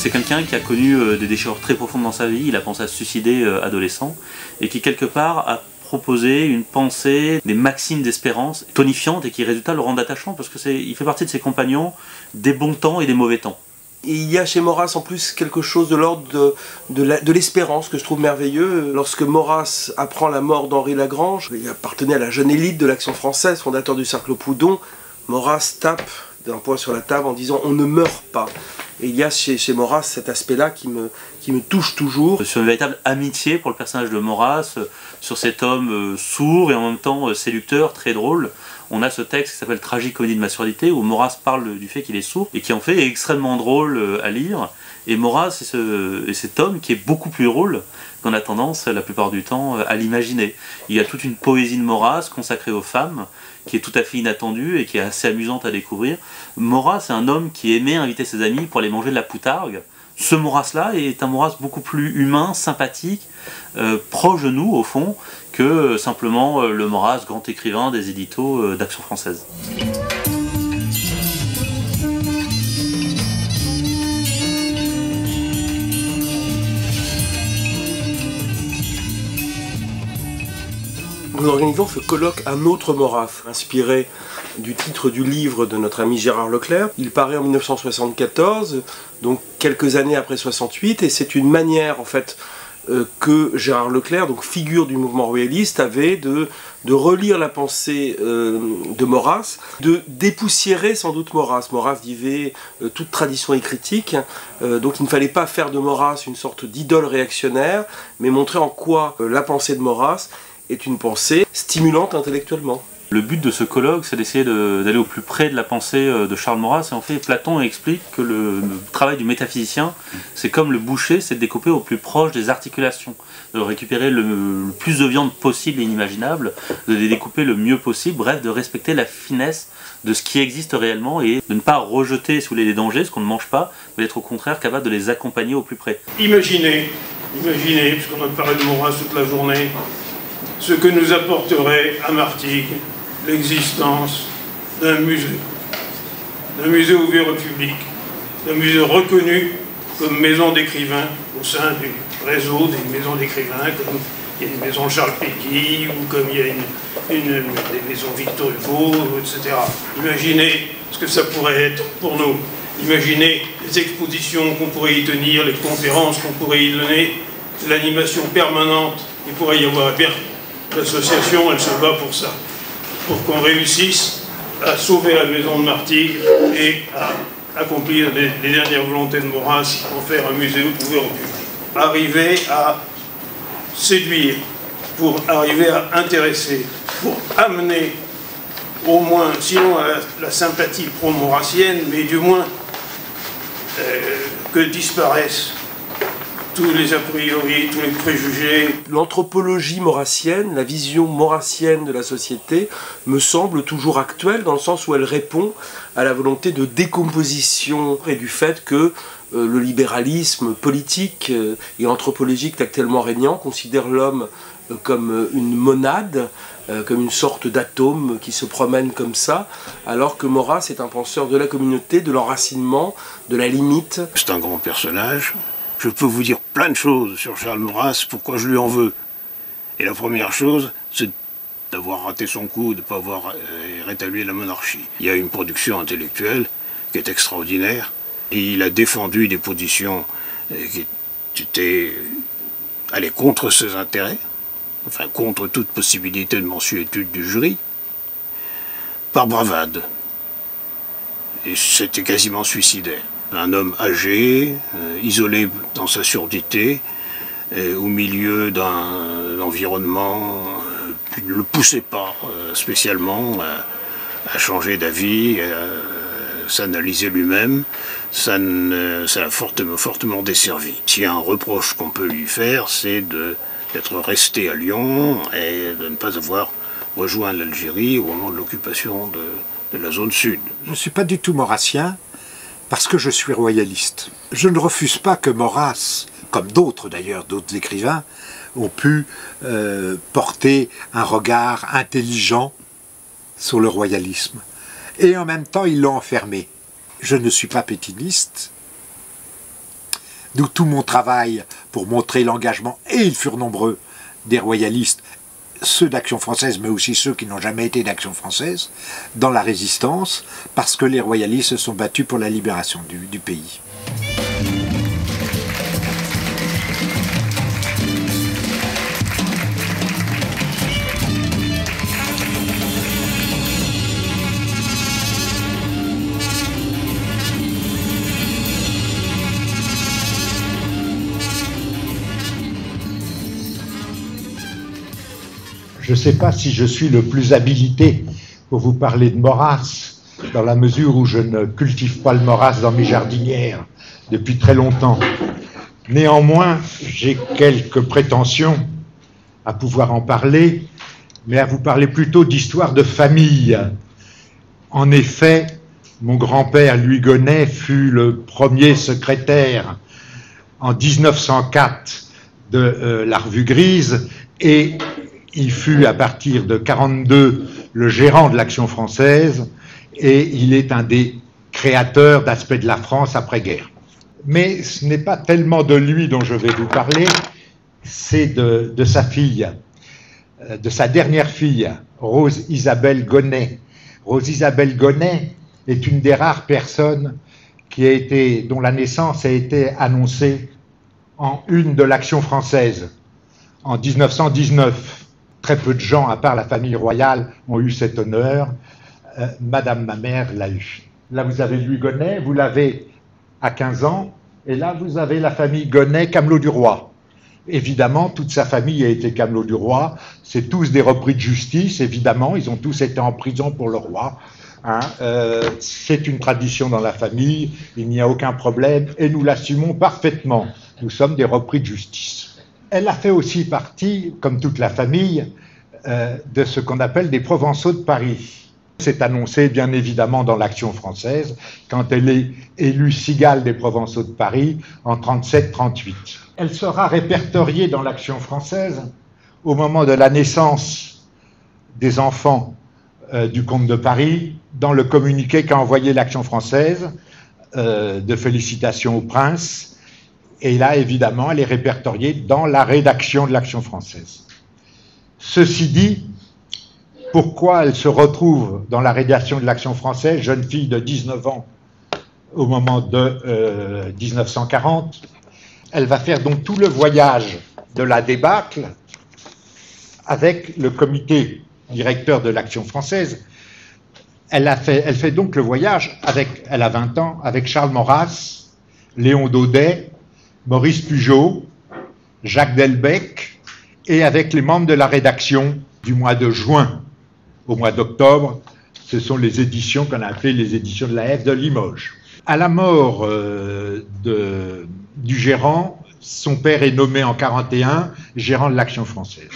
C'est quelqu'un qui a connu des déchirures très profondes dans sa vie, il a pensé à se suicider adolescent, et qui quelque part a proposé une pensée, des maximes d'espérance tonifiantes et qui résultat le rendent attachant parce qu'il fait partie de ses compagnons des bons temps et des mauvais temps. Et il y a chez Maurras en plus quelque chose de l'ordre de l'espérance que je trouve merveilleux. Lorsque Maurras apprend la mort d'Henri Lagrange, il appartenait à la jeune élite de l'Action française, fondateur du Cercle Proudhon, Maurras tape d'un poing sur la table en disant « on ne meurt pas ». Et il y a chez Maurras cet aspect-là qui me touche toujours. Sur une véritable amitié pour le personnage de Maurras, sur cet homme sourd et en même temps séducteur, très drôle. On a ce texte qui s'appelle Tragicomédie de ma surdité, où Maurras parle du fait qu'il est sourd et qui en fait est extrêmement drôle à lire. Et Maurras est cet homme qui est beaucoup plus drôle qu'on a tendance la plupart du temps à l'imaginer. Il y a toute une poésie de Maurras consacrée aux femmes, qui est tout à fait inattendue et qui est assez amusante à découvrir. Maurras est un homme qui aimait inviter ses amis pour aller manger de la poutargue. Ce Maurras-là est un Maurras beaucoup plus humain, sympathique, proche de nous au fond, que simplement le Maurras, grand écrivain des éditos d'Action française. Nous organisons ce colloque Un autre Maurras, inspiré du titre du livre de notre ami Gérard Leclerc. Il paraît en 1974, donc quelques années après 68, et c'est une manière en fait que Gérard Leclerc, donc figure du mouvement royaliste, avait de relire la pensée de Maurras, de dépoussiérer sans doute Maurras. Maurras vivait toute tradition et critique, donc il ne fallait pas faire de Maurras une sorte d'idole réactionnaire, mais montrer en quoi la pensée de Maurras est une pensée stimulante intellectuellement. Le but de ce colloque, c'est d'essayer d'aller au plus près de la pensée de Charles Maurras. Et en fait, Platon explique que le travail du métaphysicien, c'est comme le boucher, c'est de découper au plus proche des articulations, de récupérer le plus de viande possible et inimaginable, de les découper le mieux possible, bref, de respecter la finesse de ce qui existe réellement et de ne pas rejeter sous les dangers ce qu'on ne mange pas, mais d'être au contraire capable de les accompagner au plus près. Imaginez, puisqu'on a parlé de Maurras toute la journée, ce que nous apporterait à Martigues l'existence d'un musée ouvert au public, d'un musée reconnu comme maison d'écrivains au sein du réseau des maisons d'écrivains, comme il y a une maison Charles Péguy, ou comme il y a des maisons Victor Hugo, etc. Imaginez ce que ça pourrait être pour nous. Imaginez les expositions qu'on pourrait y tenir, les conférences qu'on pourrait y donner, l'animation permanente qu'il pourrait y avoir. Bien, l'association, elle se bat pour ça, pour qu'on réussisse à sauver la maison de Martigues et à accomplir les dernières volontés de Maurras pour faire un musée ouvert au public. Arriver à séduire, pour arriver à intéresser, pour amener au moins, sinon à la sympathie pro-maurassienne, mais du moins que disparaissent tous les a priori, tous les préjugés. L'anthropologie maurassienne, la vision maurassienne de la société, me semble toujours actuelle dans le sens où elle répond à la volonté de décomposition et du fait que le libéralisme politique et anthropologique actuellement régnant considère l'homme comme une monade, comme une sorte d'atome qui se promène comme ça, alors que Maurras est un penseur de la communauté, de l'enracinement, de la limite. C'est un grand personnage. Je peux vous dire plein de choses sur Charles Maurras, pourquoi je lui en veux. Et la première chose, c'est d'avoir raté son coup, de ne pas avoir rétabli la monarchie. Il y a une production intellectuelle qui est extraordinaire, et il a défendu des positions qui allaient contre ses intérêts, enfin contre toute possibilité de mensuétude du jury, par bravade. Et c'était quasiment suicidaire. Un homme âgé, isolé dans sa surdité, au milieu d'un environnement qui ne le poussait pas spécialement à changer d'avis, à s'analyser lui-même. Ça l'a fortement desservi. S'il y a un reproche qu'on peut lui faire, c'est d'être resté à Lyon et de ne pas avoir rejoint l'Algérie au moment de l'occupation de la zone sud. Je ne suis pas du tout maurassien parce que je suis royaliste. Je ne refuse pas que Maurras, comme d'autres d'ailleurs, d'autres écrivains, ont pu porter un regard intelligent sur le royalisme. Et en même temps, ils l'ont enfermé. Je ne suis pas pétiniste, d'où tout mon travail pour montrer l'engagement, et ils furent nombreux, des royalistes, ceux d'Action française, mais aussi ceux qui n'ont jamais été d'Action française, dans la résistance, parce que les royalistes se sont battus pour la libération du pays. Je ne sais pas si je suis le plus habilité pour vous parler de Maurras, dans la mesure où je ne cultive pas le Maurras dans mes jardinières depuis très longtemps. Néanmoins, j'ai quelques prétentions à pouvoir en parler, mais à vous parler plutôt d'histoire de famille. En effet, mon grand-père, Louis Gonnet, fut le premier secrétaire en 1904 de la Revue Grise, et il fut à partir de 1942 le gérant de l'Action française, et il est un des créateurs d'Aspects de la France après-guerre. Mais ce n'est pas tellement de lui dont je vais vous parler, c'est de sa fille, de sa dernière fille, Rose Isabelle Gonnet. Rose Isabelle Gonnet est une des rares personnes dont la naissance a été annoncée en une de l'Action française, en 1919. Très peu de gens, à part la famille royale, ont eu cet honneur. Madame ma mère l'a eu. Là, vous avez Louis Gonnet, vous l'avez à 15 ans, et là, vous avez la famille Gonnet, Camelot du Roi. Évidemment, toute sa famille a été Camelot du Roi. C'est tous des repris de justice, évidemment. Ils ont tous été en prison pour le roi. C'est une tradition dans la famille, il n'y a aucun problème, et nous l'assumons parfaitement. Nous sommes des repris de justice. Elle a fait aussi partie, comme toute la famille, de ce qu'on appelle des Provençaux de Paris. C'est annoncé bien évidemment dans l'Action française, quand elle est élue cigale des Provençaux de Paris en 1937-1938. Elle sera répertoriée dans l'Action française au moment de la naissance des enfants du comte de Paris, dans le communiqué qu'a envoyé l'Action française de félicitations au prince. Et là, évidemment, elle est répertoriée dans la rédaction de l'Action française. Ceci dit, pourquoi elle se retrouve dans la rédaction de l'Action française, jeune fille de 19 ans, au moment de 1940? Elle va faire donc tout le voyage de la débâcle avec le comité directeur de l'Action française. Elle fait donc le voyage, elle a 20 ans, avec Charles Maurras, Léon Daudet, Maurice Pugeot, Jacques Delbecq, et avec les membres de la rédaction du mois de juin au mois d'octobre. Ce sont les éditions qu'on a appelées les éditions de la F de Limoges. À la mort du gérant, son père est nommé en 1941 gérant de l'Action française.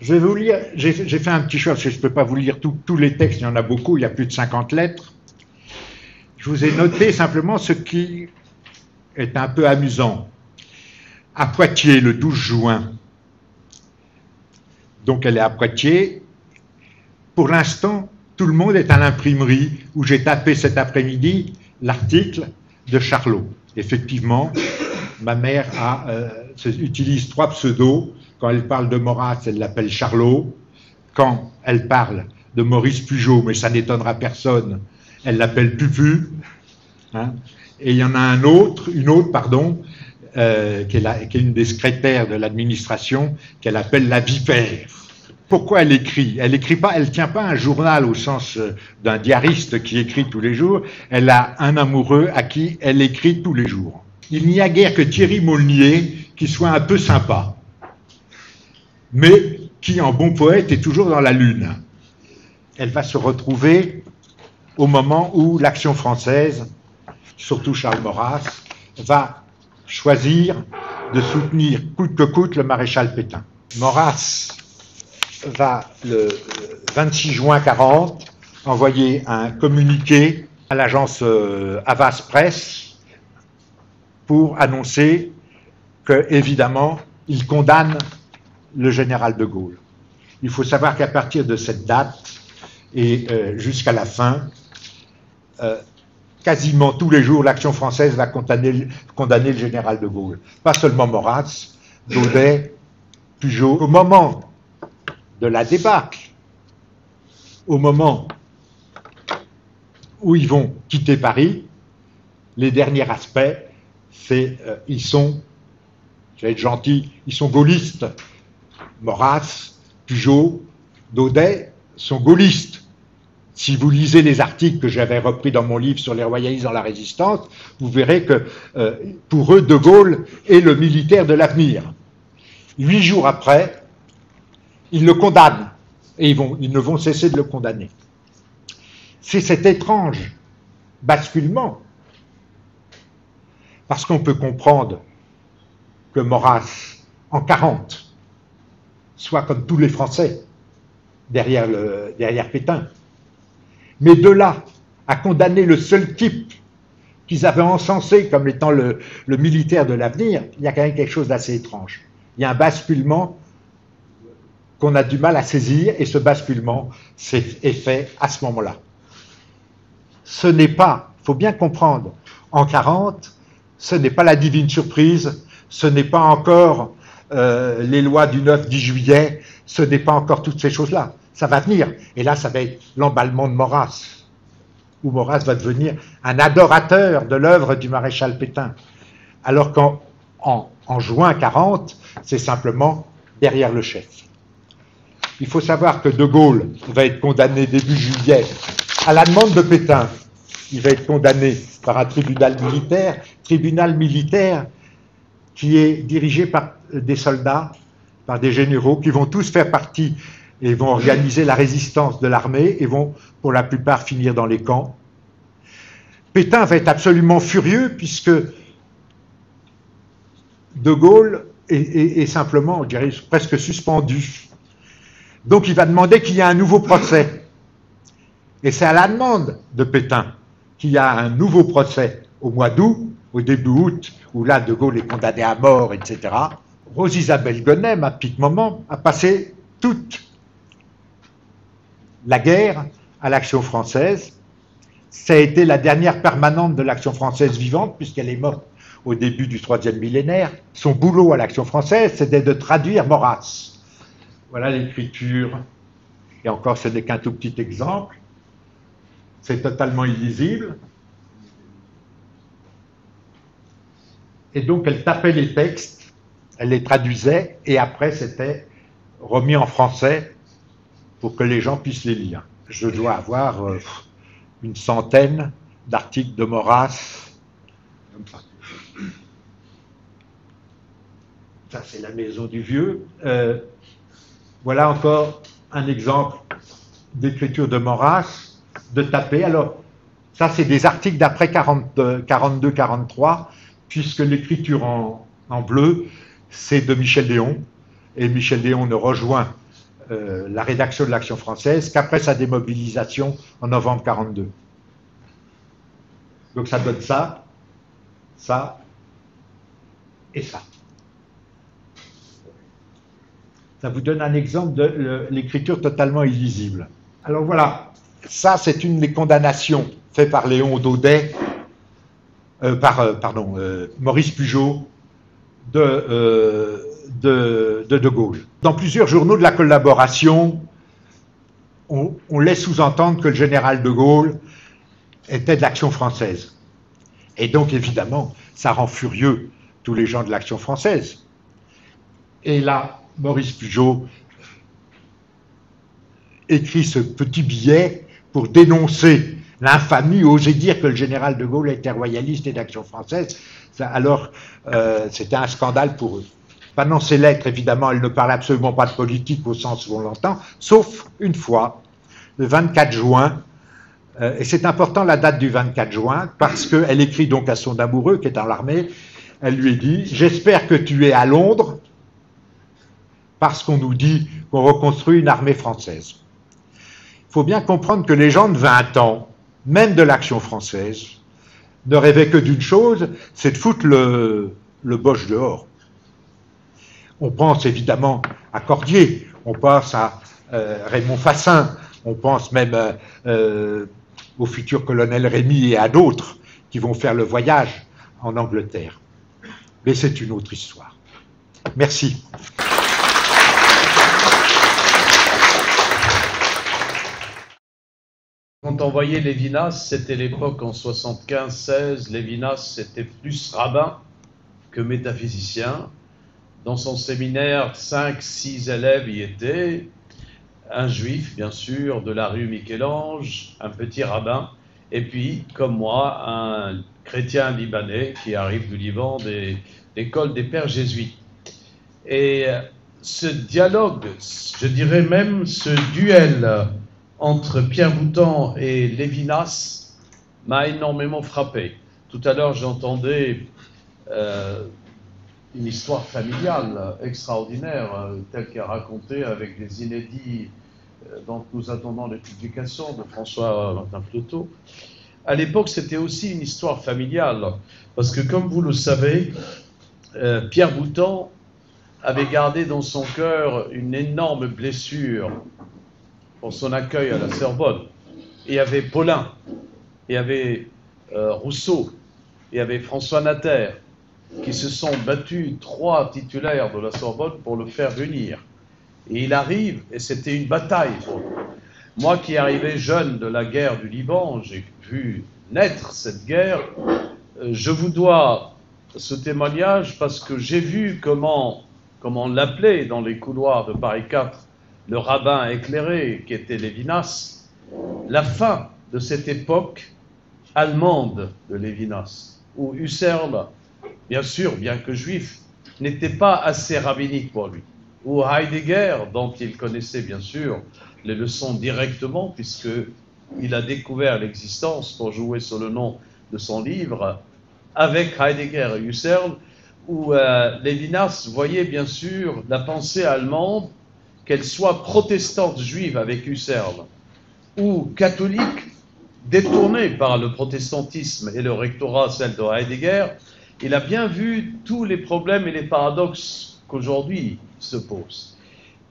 Je vais vous lire, j'ai fait un petit choix, parce que je ne peux pas vous lire tous les textes, il y en a beaucoup, il y a plus de 50 lettres. Je vous ai noté simplement ce qui est un peu amusant. À Poitiers, le 12 juin. Donc elle est à Poitiers. Pour l'instant, tout le monde est à l'imprimerie où j'ai tapé cet après-midi l'article de Charlot. Effectivement, ma mère utilise 3 pseudos. Quand elle parle de Maurras, elle l'appelle Charlot. Quand elle parle de Maurice Pugeot, mais ça n'étonnera personne, elle l'appelle Pupu. Hein. Et il y en a une autre, qui est une des secrétaires de l'administration, qu'elle appelle la Vipère. Pourquoi elle écrit? Elle écrit pas, elle tient pas un journal au sens d'un diariste qui écrit tous les jours. Elle a un amoureux à qui elle écrit tous les jours. Il n'y a guère que Thierry Maulnier qui soit un peu sympa. Mais qui, en bon poète, est toujours dans la lune. Elle va se retrouver au moment où l'Action française, surtout Charles Maurras, va choisir de soutenir coûte que coûte le maréchal Pétain. Maurras va, le 26 juin 40, envoyer un communiqué à l'agence Havas Presse pour annoncer que, évidemment, il condamne le général de Gaulle. Il faut savoir qu'à partir de cette date et jusqu'à la fin, quasiment tous les jours, l'Action française va condamner le général de Gaulle. Pas seulement Maurras, Daudet, Pujol. Au moment de la débâcle, au moment où ils vont quitter Paris, les derniers aspects, c'est ils sont, je vais être gentil, ils sont gaullistes. Maurras, Pujol, Daudet sont gaullistes. Si vous lisez les articles que j'avais repris dans mon livre sur les royalistes dans la résistance, vous verrez que pour eux, De Gaulle est le militaire de l'avenir. 8 jours après, ils le condamnent et ils ne vont cesser de le condamner. C'est cet étrange basculement, parce qu'on peut comprendre que Maurras, en 40, soit comme tous les Français derrière Pétain. Mais de là à condamner le seul type qu'ils avaient encensé comme étant le militaire de l'avenir, il y a quand même quelque chose d'assez étrange. Il y a un basculement qu'on a du mal à saisir, et ce basculement est fait à ce moment-là. Ce n'est pas, il faut bien comprendre, en 40, ce n'est pas la divine surprise, ce n'est pas encore les lois du 9-10 juillet, ce n'est pas encore toutes ces choses-là. Ça va venir. Et là, ça va être l'emballement de Maurras, où Maurras va devenir un adorateur de l'œuvre du maréchal Pétain. Alors qu'en juin 40, c'est simplement derrière le chef. Il faut savoir que De Gaulle va être condamné début juillet à la demande de Pétain. Il va être condamné par un tribunal militaire qui est dirigé par des soldats, par des généraux qui vont tous faire partie et vont organiser la résistance de l'armée et vont, pour la plupart, finir dans les camps. Pétain va être absolument furieux puisque De Gaulle est simplement, on dirait, presque suspendu. Donc il va demander qu'il y ait un nouveau procès. Et c'est à la demande de Pétain qu'il y a un nouveau procès au mois d'août, au début août, où là De Gaulle est condamné à mort, etc. Rose-Isabelle Gonem, à pic moment, a passé toute la guerre à l'Action française. Ça a été la dernière permanente de l'Action française vivante, puisqu'elle est morte au début du 3e millénaire. Son boulot à l'Action française, c'était de traduire Maurras. Voilà l'écriture. Et encore, ce n'est qu'un tout petit exemple. C'est totalement illisible. Et donc, elle tapait les textes, elle les traduisait, et après, c'était remis en français pour que les gens puissent les lire. Je dois avoir une centaine d'articles de Maurras. Comme ça. Ça, c'est la maison du vieux. Voilà encore un exemple d'écriture de Maurras, de taper. Alors, ça, c'est des articles d'après 42-43, puisque l'écriture en bleu, c'est de Michel Léon, et Michel Léon ne rejoint la rédaction de l'Action française qu'après sa démobilisation en novembre 42. Donc ça donne ça, ça et ça. Ça vous donne un exemple de l'écriture totalement illisible. Alors voilà, ça c'est une des condamnations faites par Léon Daudet, Maurice Pujol de Gaulle. Dans plusieurs journaux de la collaboration, on laisse sous-entendre que le général de Gaulle était de l'Action française. Et donc évidemment, ça rend furieux tous les gens de l'Action française. Et là, Maurice Pujol écrit ce petit billet pour dénoncer l'infamie, oser dire que le général de Gaulle était royaliste et d'Action française, alors c'était un scandale pour eux. Pendant ses lettres, évidemment, elle ne parle absolument pas de politique au sens où on l'entend, sauf une fois, le 24 juin, et c'est important la date du 24 juin, parce qu'elle écrit donc à son amoureux qui est dans l'armée, elle lui dit « J'espère que tu es à Londres, parce qu'on nous dit qu'on reconstruit une armée française. » Il faut bien comprendre que les gens de 20 ans, même de l'Action française, ne rêvaient que d'une chose, c'est de foutre le Boche dehors. On pense évidemment à Cordier, on pense à Raymond Fassin, on pense même au futur colonel Rémy et à d'autres qui vont faire le voyage en Angleterre. Mais c'est une autre histoire. Merci. Quand on voyait Lévinas, c'était l'époque en 75-16, Lévinas c'était plus rabbin que métaphysicien. Dans son séminaire, 5-6 élèves y étaient, un juif bien sûr, de la rue Michel-Ange, un petit rabbin, et puis, comme moi, un chrétien libanais qui arrive du Liban, des l'école des pères jésuites. Et ce dialogue, je dirais même ce duel entre Pierre Boutan et Lévinas m'a énormément frappé. Tout à l'heure, j'entendais une histoire familiale extraordinaire, telle qu'elle est racontée avec des inédits dont nous attendons les publications de François Martin Floteau. À l'époque, c'était aussi une histoire familiale, parce que comme vous le savez, Pierre Boutan avait gardé dans son cœur une énorme blessure pour son accueil à la Sorbonne. Il y avait Paulin, il y avait Rousseau, il y avait François Natter, qui se sont battus, 3 titulaires de la Sorbonne, pour le faire venir. Et il arrive, et c'était une bataille pour lui. Moi qui arrivais jeune de la guerre du Liban, j'ai vu naître cette guerre, je vous dois ce témoignage parce que j'ai vu comment on l'appelait dans les couloirs de Paris 4, le rabbin éclairé qui était Lévinas, la fin de cette époque allemande de Lévinas, où Husserl, bien sûr, bien que juif, n'était pas assez rabbinique pour lui, où Heidegger, dont il connaissait bien sûr les leçons directement, puisqu'il a découvert l'existence pour jouer sur le nom de son livre, avec Heidegger et Husserl, où Lévinas voyait bien sûr la pensée allemande, qu'elle soit protestante juive avec Husserl, ou catholique, détournée par le protestantisme et le rectorat, celle de Heidegger. Il a bien vu tous les problèmes et les paradoxes qu'aujourd'hui se posent.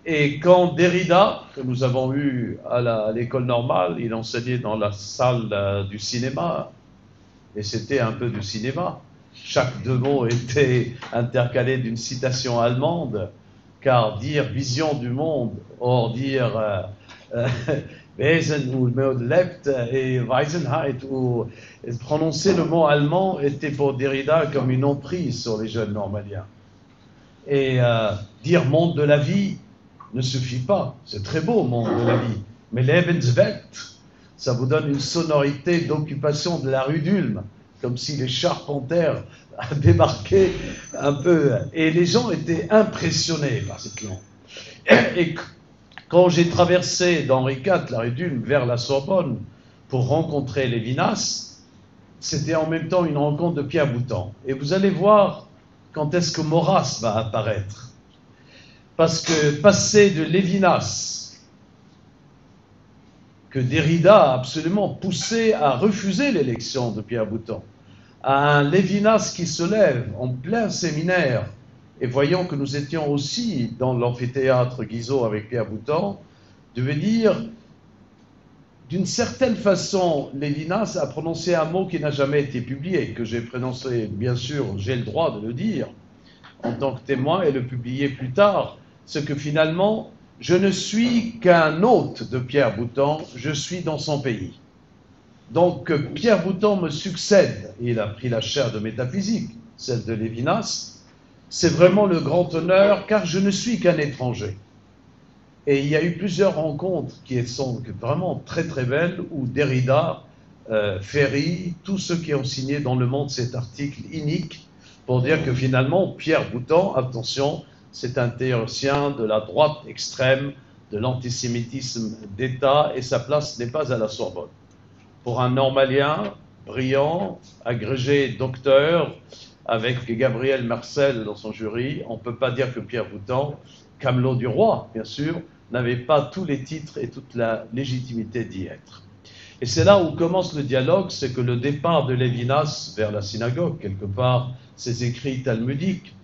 Et quand Derrida, que nous avons eu à l'école normale, il enseignait dans la salle du cinéma, et c'était un peu du cinéma. Chaque 2 mots était intercalé d'une citation allemande, car dire vision du monde, or dire Wesen ou lebt et Weisheit, ou prononcer le mot allemand était pour Derrida comme une emprise sur les jeunes normaliens. Et dire monde de la vie ne suffit pas. C'est très beau, monde de la vie. Mais Lebenswelt, ça vous donne une sonorité d'occupation de la rue d'Ulm, comme si les charpentiers débarquaient un peu. Et les gens étaient impressionnés par cette langue. Et quand j'ai traversé d'Henri IV, la rue d'Ulm, vers la Sorbonne, pour rencontrer Lévinas, c'était en même temps une rencontre de Pierre Boutan. Et vous allez voir quand est-ce que Maurras va apparaître. Parce que passer de Lévinas, que Derrida a absolument poussé à refuser l'élection de Pierre Boutan, à un Lévinas qui se lève en plein séminaire, et voyant que nous étions aussi dans l'amphithéâtre Guizot avec Pierre Boutan, devait dire, d'une certaine façon, Lévinas a prononcé un mot qui n'a jamais été publié, que j'ai prononcé, bien sûr, j'ai le droit de le dire, en tant que témoin, et le publier plus tard, ce que finalement, je ne suis qu'un hôte de Pierre Boutan, je suis dans son pays. Donc, Pierre Boutan me succède, et il a pris la chaire de métaphysique, celle de Lévinas, c'est vraiment le grand honneur, car je ne suis qu'un étranger. Et il y a eu plusieurs rencontres qui sont vraiment très très belles, où Derrida, Ferry, tous ceux qui ont signé dans Le Monde cet article unique, pour dire que finalement, Pierre Boutan, attention, c'est un théoricien de la droite extrême, de l'antisémitisme d'État, et sa place n'est pas à la Sorbonne. Pour un normalien, brillant, agrégé docteur, avec Gabriel Marcel dans son jury, on ne peut pas dire que Pierre Boutan, camelot du roi, bien sûr, n'avait pas tous les titres et toute la légitimité d'y être. Et c'est là où commence le dialogue, c'est que le départ de Lévinas vers la synagogue, quelque part, ses écrits talmudiques,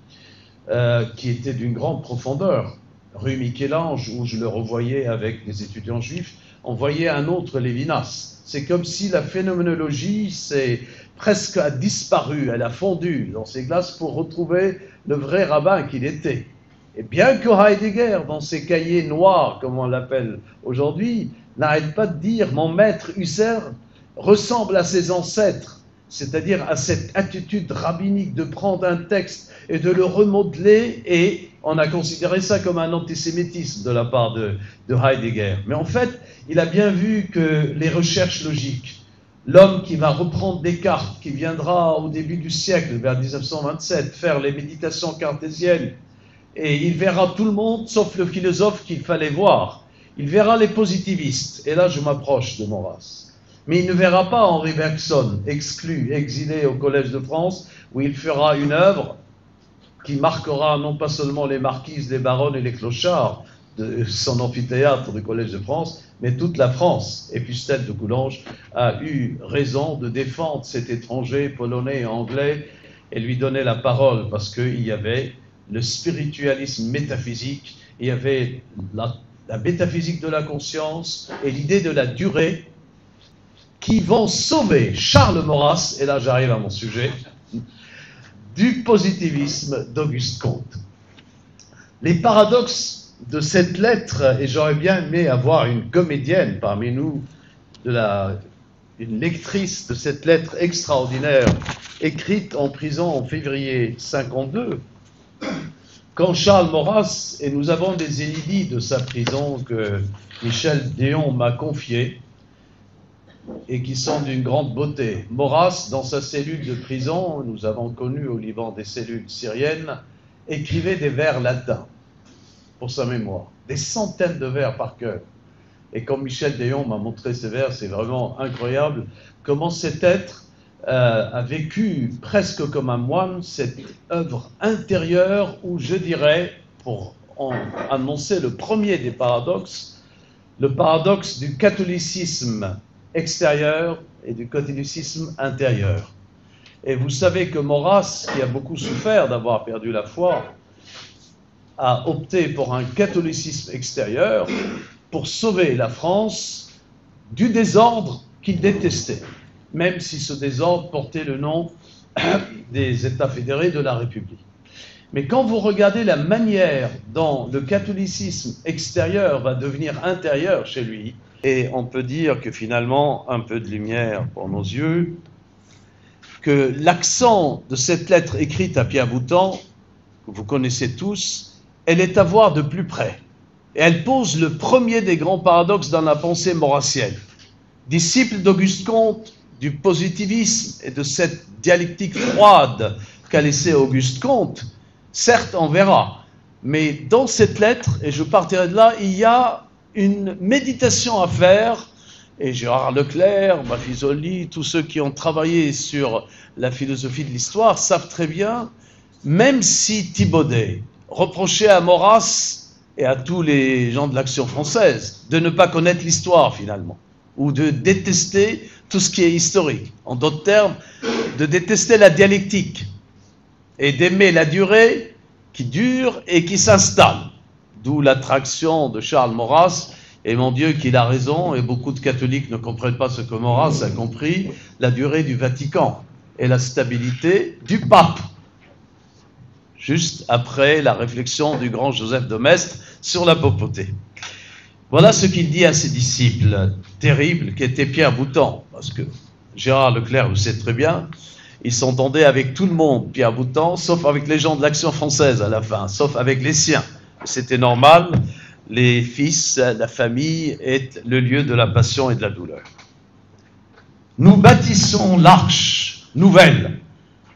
qui étaient d'une grande profondeur, rue Michel-Ange, où je le revoyais avec des étudiants juifs, on voyait un autre Lévinas. C'est comme si la phénoménologie presque a disparu, elle a fondu dans ses glaces pour retrouver le vrai rabbin qu'il était. Et bien que Heidegger, dans ses cahiers noirs, comme on l'appelle aujourd'hui, n'arrête pas de dire « mon maître Husserl ressemble à ses ancêtres », c'est-à-dire à cette attitude rabbinique de prendre un texte et de le remodeler, et on a considéré ça comme un antisémitisme de la part de Heidegger. Mais en fait, il a bien vu que les recherches logiques, l'homme qui va reprendre Descartes, qui viendra au début du siècle, vers 1927, faire les méditations cartésiennes, et il verra tout le monde, sauf le philosophe qu'il fallait voir. Il verra les positivistes, et là je m'approche de Maurras. Mais il ne verra pas Henri Bergson, exclu, exilé au Collège de France, où il fera une œuvre qui marquera non pas seulement les marquises, les baronnes et les clochards de son amphithéâtre du Collège de France, mais toute la France. Et Pustel de Coulanges a eu raison de défendre cet étranger polonais et anglais et lui donner la parole, parce qu'il y avait le spiritualisme métaphysique, il y avait la métaphysique de la conscience et l'idée de la durée qui vont sauver Charles Maurras, et là j'arrive à mon sujet, du positivisme d'Auguste Comte. Les paradoxes de cette lettre, et j'aurais bien aimé avoir une comédienne parmi nous, une lectrice de cette lettre extraordinaire, écrite en prison en février 52, quand Charles Maurras, et nous avons des inédits de sa prison que Michel Déon m'a confiés, et qui sont d'une grande beauté. Maurras, dans sa cellule de prison, nous avons connu au Liban des cellules syriennes, écrivait des vers latins pour sa mémoire, des centaines de vers par cœur. Et quand Michel Déon m'a montré ces vers, c'est vraiment incroyable comment cet être a vécu presque comme un moine cette œuvre intérieure où, je dirais, pour annoncer le premier des paradoxes, le paradoxe du catholicisme extérieur et du catholicisme intérieur. Et vous savez que Maurras, qui a beaucoup souffert d'avoir perdu la foi, a opté pour un catholicisme extérieur pour sauver la France du désordre qu'il détestait, même si ce désordre portait le nom des États fédérés de la République. Mais quand vous regardez la manière dont le catholicisme extérieur va devenir intérieur chez lui, et on peut dire que finalement, un peu de lumière pour nos yeux, que l'accent de cette lettre écrite à Pierre Boutan, que vous connaissez tous, elle est à voir de plus près. Et elle pose le premier des grands paradoxes dans la pensée maurassienne. Disciple d'Auguste Comte, du positivisme et de cette dialectique froide qu'a laissé Auguste Comte, certes on verra, mais dans cette lettre, et je partirai de là, il y a une méditation à faire, et Gérard Leclerc, Maffisoli, tous ceux qui ont travaillé sur la philosophie de l'histoire savent très bien, même si Thibaudet reprochait à Maurras et à tous les gens de l'Action française de ne pas connaître l'histoire finalement, ou de détester tout ce qui est historique. En d'autres termes, de détester la dialectique et d'aimer la durée qui dure et qui s'installe. D'où l'attraction de Charles Maurras, et mon Dieu qu'il a raison, et beaucoup de catholiques ne comprennent pas ce que Maurras a compris, la durée du Vatican et la stabilité du pape, juste après la réflexion du grand Joseph de Maistre sur la papauté. Voilà ce qu'il dit à ses disciples terribles qu'était Pierre Boutan, parce que Gérard Leclerc le sait très bien, il s'entendait avec tout le monde, Pierre Boutan, sauf avec les gens de l'Action française à la fin, sauf avec les siens. C'était normal, les fils, la famille est le lieu de la passion et de la douleur. Nous bâtissons l'arche nouvelle,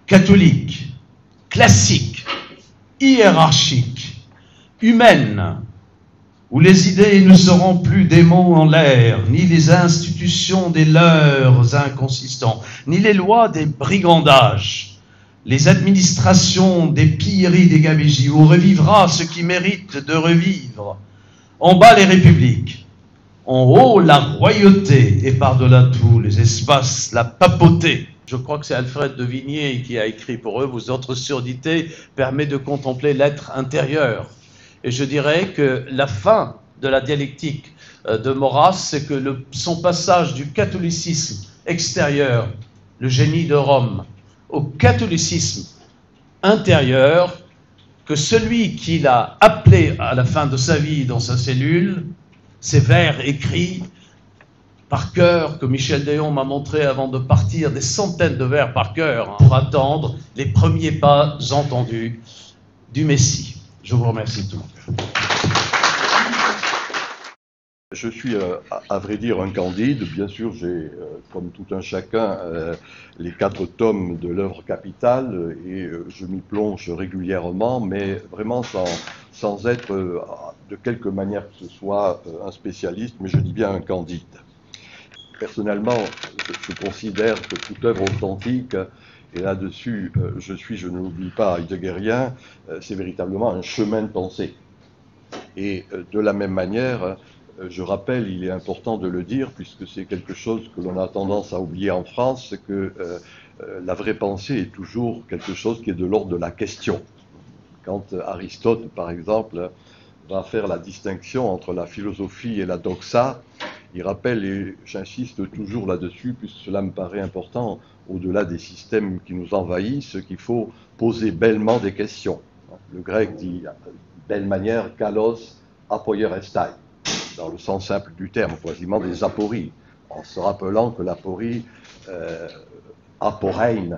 catholique, classique, hiérarchique, humaine, où les idées ne seront plus des mots en l'air, ni les institutions des leurs inconsistants, ni les lois des brigandages, les administrations des pilleries des gabegies, où revivra ce qui mérite de revivre. En bas les républiques, en haut la royauté, et par-delà tout les espaces, la papauté. Je crois que c'est Alfred de Vigny qui a écrit pour eux « Vos autres surdités permet de contempler l'être intérieur ». Et je dirais que la fin de la dialectique de Maurras, c'est que son passage du catholicisme extérieur, le génie de Rome, au catholicisme intérieur, que celui qui l'a appelé à la fin de sa vie dans sa cellule, ces vers écrits par cœur, que Michel Déon m'a montré avant de partir, des centaines de vers par cœur, pour attendre les premiers pas entendus du Messie. Je vous remercie tous. Je suis, à vrai dire, un Candide. Bien sûr, j'ai, comme tout un chacun, les 4 tomes de l'œuvre capitale et je m'y plonge régulièrement, mais vraiment sans être, de quelque manière que ce soit, un spécialiste, mais je dis bien un Candide. Personnellement, je considère que toute œuvre authentique, et là-dessus, je ne l'oublie pas, heideggerien, c'est véritablement un chemin de pensée. Et de la même manière, je rappelle, il est important de le dire, puisque c'est quelque chose que l'on a tendance à oublier en France, c'est que la vraie pensée est toujours quelque chose qui est de l'ordre de la question. Quand Aristote, par exemple, va faire la distinction entre la philosophie et la doxa, il rappelle, et j'insiste toujours là-dessus, puisque cela me paraît important, au-delà des systèmes qui nous envahissent, qu'il faut poser bellement des questions. Le grec dit de belle manière, kalos apoierestai, dans le sens simple du terme, quasiment des apories, en se rappelant que l'aporie aporein,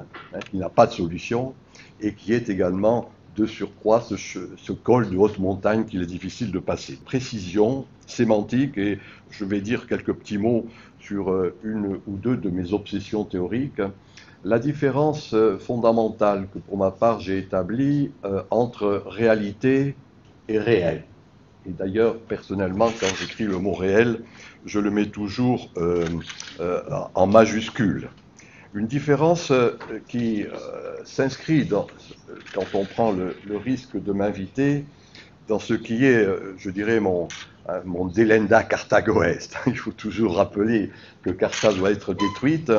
qui n'a pas de solution, et qui est également de surcroît ce col de haute montagne qu'il est difficile de passer. Précision, sémantique, et je vais dire quelques petits mots sur une ou deux de mes obsessions théoriques. La différence fondamentale que pour ma part j'ai établie entre réalité et réel. Et d'ailleurs, personnellement, quand j'écris le mot réel, je le mets toujours en majuscule. Une différence qui s'inscrit, quand on prend le risque de m'inviter, dans ce qui est, je dirais, mon Delenda Carthagoeste. Il faut toujours rappeler que Carthage doit être détruite.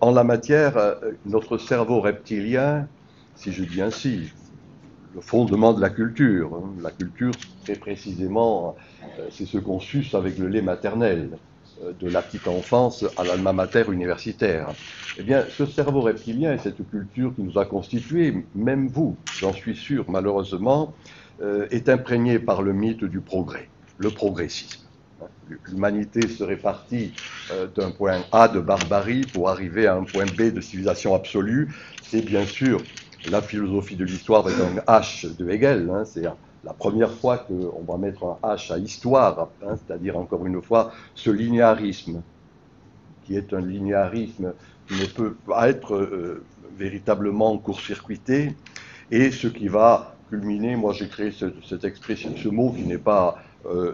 En la matière, notre cerveau reptilien, si je dis ainsi, le fondement de la culture. La culture, très précisément, c'est ce qu'on suce avec le lait maternel, de la petite enfance à l'alma mater universitaire. Eh bien, ce cerveau reptilien et cette culture qui nous a constitués, même vous, j'en suis sûr, malheureusement, est imprégné par le mythe du progrès, le progressisme. L'humanité serait partie d'un point A de barbarie pour arriver à un point B de civilisation absolue. C'est bien sûr la philosophie de l'histoire avec un H de Hegel, c'est la première fois qu'on va mettre un H à histoire, c'est-à-dire encore une fois ce linéarisme, qui est un linéarisme qui ne peut pas être véritablement court-circuité, et ce qui va culminer, moi j'ai créé cette expression, ce mot qui n'est pas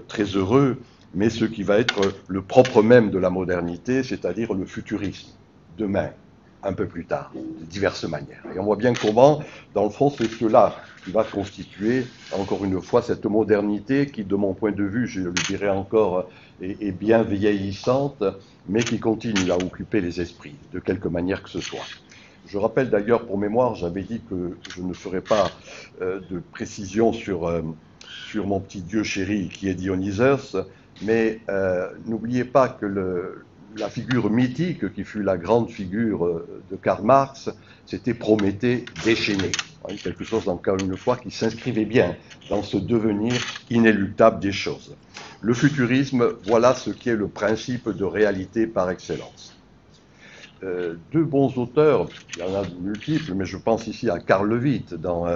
très heureux, mais ce qui va être le propre même de la modernité, c'est-à-dire le futurisme, demain, un peu plus tard, de diverses manières. Et on voit bien comment, dans le fond, c'est cela qui va constituer, encore une fois, cette modernité qui, de mon point de vue, je le dirais encore, est bien vieillissante, mais qui continue à occuper les esprits, de quelque manière que ce soit. Je rappelle d'ailleurs, pour mémoire, j'avais dit que je ne ferais pas de précision sur mon petit dieu chéri qui est Dionysos, mais n'oubliez pas que la figure mythique qui fut la grande figure de Karl Marx, c'était Prométhée déchaîné. Quelque chose, encore une fois, qui s'inscrivait bien dans ce devenir inéluctable des choses. Le futurisme, voilà ce qui est le principe de réalité par excellence. Deux bons auteurs, il y en a de multiples, mais je pense ici à Karl Levitt dans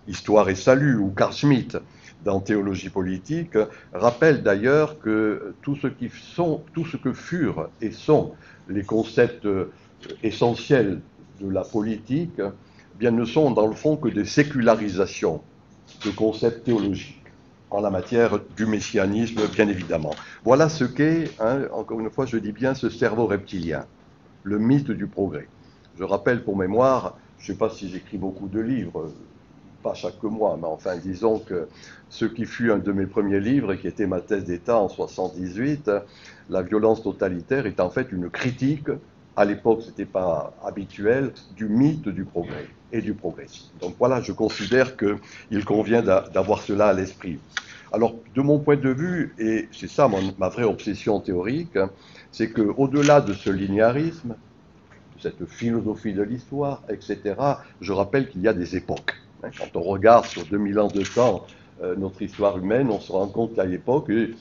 Histoire et Salut, ou Carl Schmitt dans Théologie politique, rappellent d'ailleurs que tout ce que furent et sont les concepts essentiels de la politique, eh bien, ne sont dans le fond que des sécularisations de concepts théologiques. en la matière du messianisme, bien évidemment. Voilà ce qu'est, encore une fois, je dis bien, ce cerveau reptilien, le mythe du progrès. Je rappelle pour mémoire, je ne sais pas si j'écris beaucoup de livres, pas chaque mois, mais enfin, disons que ce qui fut un de mes premiers livres, et qui était ma thèse d'État en 1978, La violence totalitaire, est en fait une critique, à l'époque ce n'était pas habituel, du mythe du progrès et du progressisme. Donc voilà, je considère qu'il convient d'avoir cela à l'esprit. Alors, de mon point de vue, et c'est ça ma vraie obsession théorique, c'est qu'au-delà de ce linéarisme, de cette philosophie de l'histoire, etc., je rappelle qu'il y a des époques. Quand on regarde sur 2000 ans de temps notre histoire humaine, on se rend compte qu'à l'époque, et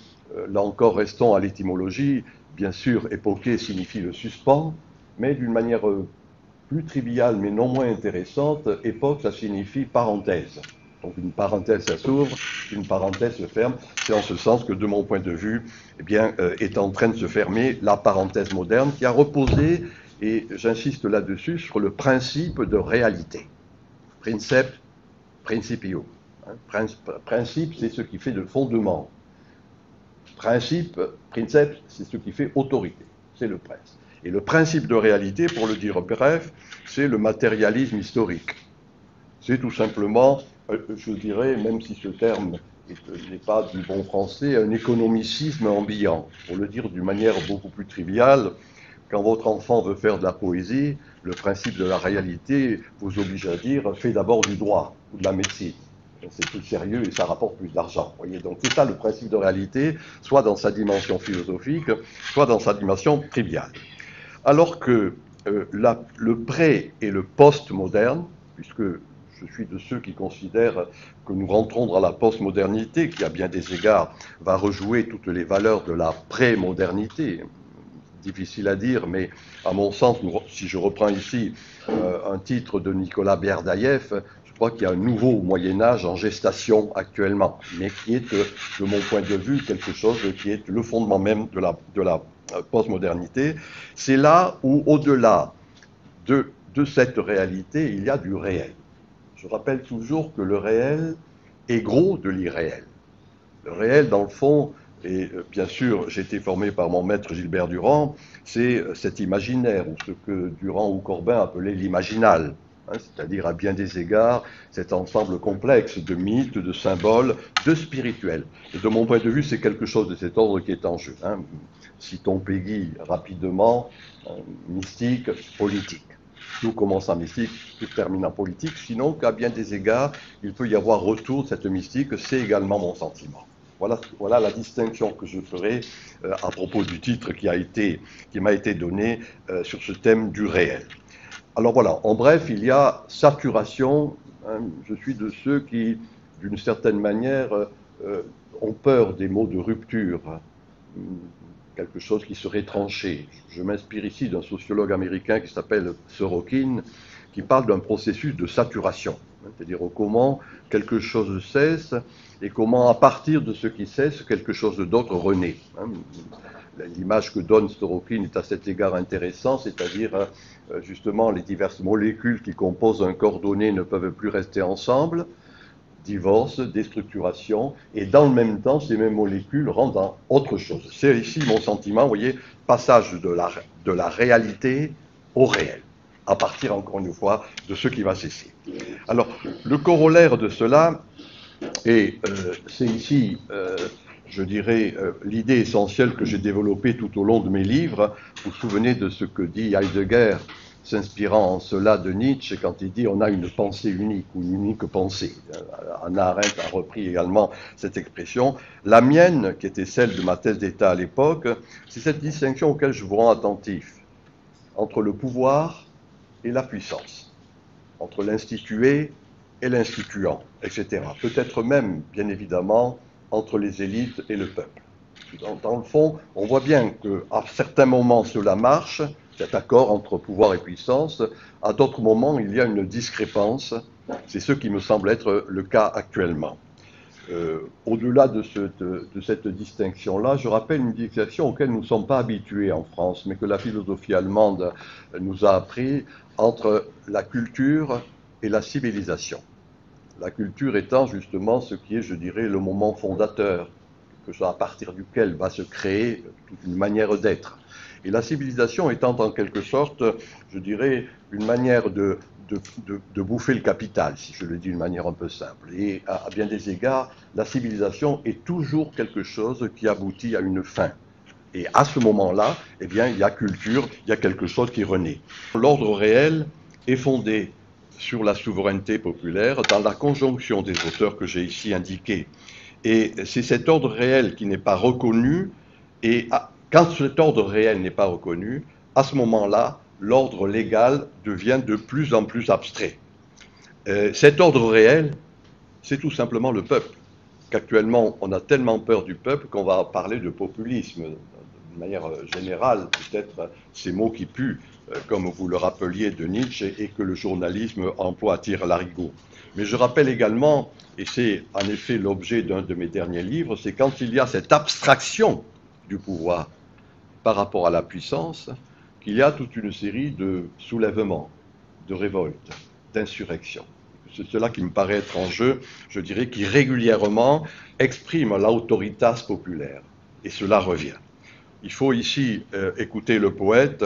là encore restons à l'étymologie, bien sûr, époqué signifie le suspens, mais d'une manière plus triviale mais non moins intéressante, époque ça signifie parenthèse. Donc une parenthèse ça s'ouvre, une parenthèse se ferme. C'est en ce sens que de mon point de vue, eh bien, est en train de se fermer la parenthèse moderne qui a reposé, et j'insiste là-dessus, sur le principe de réalité. Princeps principio. Principe, c'est ce qui fait le fondement. Principe, princeps, c'est ce qui fait autorité. C'est le principe. Et le principe de réalité, pour le dire bref, c'est le matérialisme historique. C'est tout simplement, je dirais, même si ce terme n'est pas du bon français, un économicisme ambiant. Pour le dire d'une manière beaucoup plus triviale, quand votre enfant veut faire de la poésie, le principe de la réalité vous oblige à dire « fais d'abord du droit ou de la médecine ». C'est plus sérieux et ça rapporte plus d'argent. Voyez, donc c'est ça le principe de réalité, soit dans sa dimension philosophique, soit dans sa dimension triviale. Alors que le pré- et le post-moderne, puisque je suis de ceux qui considèrent que nous rentrons dans la post-modernité, qui à bien des égards va rejouer toutes les valeurs de la pré-modernité, difficile à dire, mais à mon sens, si je reprends ici un titre de Nicolas Berdaïev, je crois qu'il y a un nouveau Moyen-Âge en gestation actuellement, mais qui est, de mon point de vue, quelque chose qui est le fondement même de la postmodernité. C'est là où, au-delà de cette réalité, il y a du réel. Je rappelle toujours que le réel est gros de l'irréel. Le réel, dans le fond, et bien sûr, j'ai été formé par mon maître Gilbert Durand, c'est cet imaginaire, ou ce que Durand ou Corbin appelaient l'imaginal, c'est-à-dire à bien des égards, cet ensemble complexe de mythes, de symboles, de spirituels. Et de mon point de vue, c'est quelque chose de cet ordre qui est en jeu. Citons Péguy rapidement, mystique, politique. Tout commence en mystique, tout termine en politique, sinon qu'à bien des égards, il peut y avoir retour de cette mystique, c'est également mon sentiment. Voilà la distinction que je ferai à propos du titre qui m'a été donné sur ce thème du réel. Alors voilà, en bref, il y a saturation. Je suis de ceux qui, d'une certaine manière, ont peur des mots de rupture, quelque chose qui serait tranché. Je m'inspire ici d'un sociologue américain qui s'appelle Sorokin, qui parle d'un processus de saturation, c'est-à-dire comment quelque chose cesse et comment, à partir de ce qui cesse, quelque chose d'autre renaît. L'image que donne Sorokin est à cet égard intéressant, c'est-à-dire justement les diverses molécules qui composent un corps donné ne peuvent plus rester ensemble, divorce, déstructuration, et dans le même temps, ces mêmes molécules rendent en autre chose. C'est ici mon sentiment, vous voyez, passage de la réalité au réel, à partir, encore une fois, de ce qui va cesser. Alors, le corollaire de cela, et c'est ici, je dirais, l'idée essentielle que j'ai développée tout au long de mes livres. Vous vous souvenez de ce que dit Heidegger, s'inspirant en cela de Nietzsche, quand il dit « on a une pensée unique » ou « une unique pensée ». Hannah Arendt a repris également cette expression. La mienne, qui était celle de ma thèse d'État à l'époque, c'est cette distinction auquel je vous rends attentif, entre le pouvoir et la puissance, entre l'institué et l'instituant, etc. Peut-être même, bien évidemment, entre les élites et le peuple. Dans le fond, on voit bien qu'à certains moments cela marche, cet accord entre pouvoir et puissance. À d'autres moments, il y a une discrépance. C'est ce qui me semble être le cas actuellement. Au-delà de cette distinction-là, je rappelle une distinction auquel nous ne sommes pas habitués en France, mais que la philosophie allemande nous a appris entre la culture et la civilisation. La culture étant justement ce qui est, je dirais, le moment fondateur, que ce soit à partir duquel va se créer toute une manière d'être. Et la civilisation étant en quelque sorte, je dirais, une manière de bouffer le capital, si je le dis d'une manière un peu simple. Et à bien des égards, la civilisation est toujours quelque chose qui aboutit à une fin. Et à ce moment-là, eh bien, il y a culture, il y a quelque chose qui renaît. L'ordre réel est fondé sur la souveraineté populaire dans la conjonction des auteurs que j'ai ici indiqués. Et c'est cet ordre réel qui n'est pas reconnu, et quand cet ordre réel n'est pas reconnu, à ce moment-là, l'ordre légal devient de plus en plus abstrait. Cet ordre réel, c'est tout simplement le peuple. Qu'actuellement, on a tellement peur du peuple qu'on va parler de populisme. De manière générale, peut-être ces mots qui puent, comme vous le rappeliez de Nietzsche, et que le journalisme emploie à tire-larigot. Mais je rappelle également, et c'est en effet l'objet d'un de mes derniers livres, c'est quand il y a cette abstraction du pouvoir par rapport à la puissance, qu'il y a toute une série de soulèvements, de révoltes, d'insurrections. C'est cela qui me paraît être en jeu, je dirais, qui régulièrement exprime l'autoritas populaire. Et cela revient. Il faut ici écouter le poète.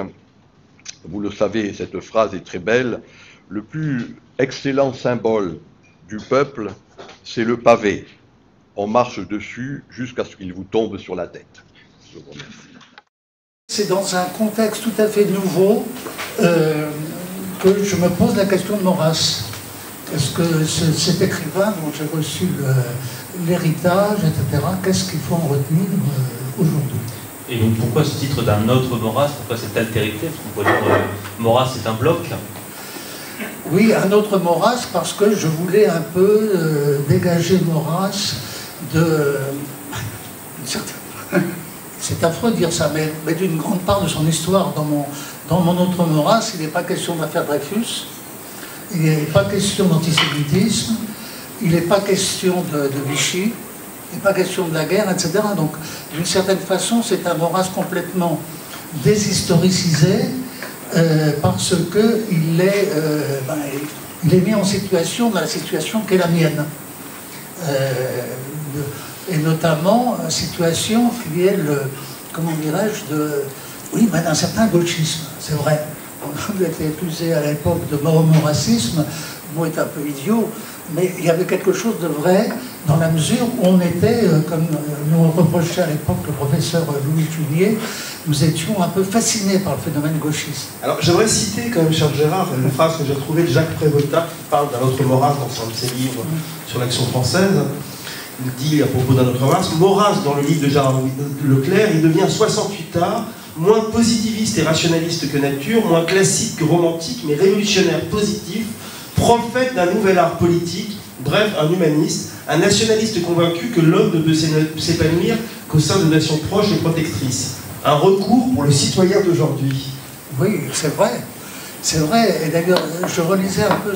Vous le savez, cette phrase est très belle. Le plus excellent symbole du peuple, c'est le pavé. On marche dessus jusqu'à ce qu'il vous tombe sur la tête. Je vous remercie. C'est dans un contexte tout à fait nouveau que je me pose la question de Maurras. Est-ce que cet écrivain dont j'ai reçu l'héritage, etc., qu'est-ce qu'il faut en retenir aujourd'hui? Et donc pourquoi ce titre d'un autre Maurras? Pourquoi cette altérité? Parce qu'on pourrait dire que Maurras c'est un bloc. Oui, un autre Maurras parce que je voulais un peu dégager Maurras de... C'est affreux de dire ça, mais d'une grande part de son histoire. Dans mon autre Maurras, il n'est pas question d'affaire Dreyfus, il n'est pas question d'antisémitisme, il n'est pas question de Vichy, il n'est pas question de la guerre, etc. Donc, d'une certaine façon, c'est un Maurras complètement déshistoricisé parce qu'il est mis en situation, dans la situation qu'est la mienne. Et notamment, une situation qui est, comment dirais-je, d'un certain gauchisme, c'est vrai. On a été accusé à l'époque de maurassisme, le mot est un peu idiot, mais il y avait quelque chose de vrai dans la mesure où on était, comme nous reprochait à l'époque le professeur Louis Junier, nous étions un peu fascinés par le phénomène gauchiste. Alors j'aimerais citer quand même, Charles Gérard, une phrase que j'ai retrouvée de Jacques Prévota qui parle d'un autre Maurras dans un de ses livres sur l'Action française. Il dit à propos d'un autre Maurras, Maurras dans le livre de Gérard Leclerc, il devient 68 art, moins positiviste et rationaliste que nature, moins classique que romantique, mais révolutionnaire positif, prophète d'un nouvel art politique, bref, un humaniste, un nationaliste convaincu que l'homme ne peut s'épanouir qu'au sein de nations proches et protectrices. Un recours pour le citoyen d'aujourd'hui. Oui, c'est vrai. C'est vrai. Et d'ailleurs, je relisais un peu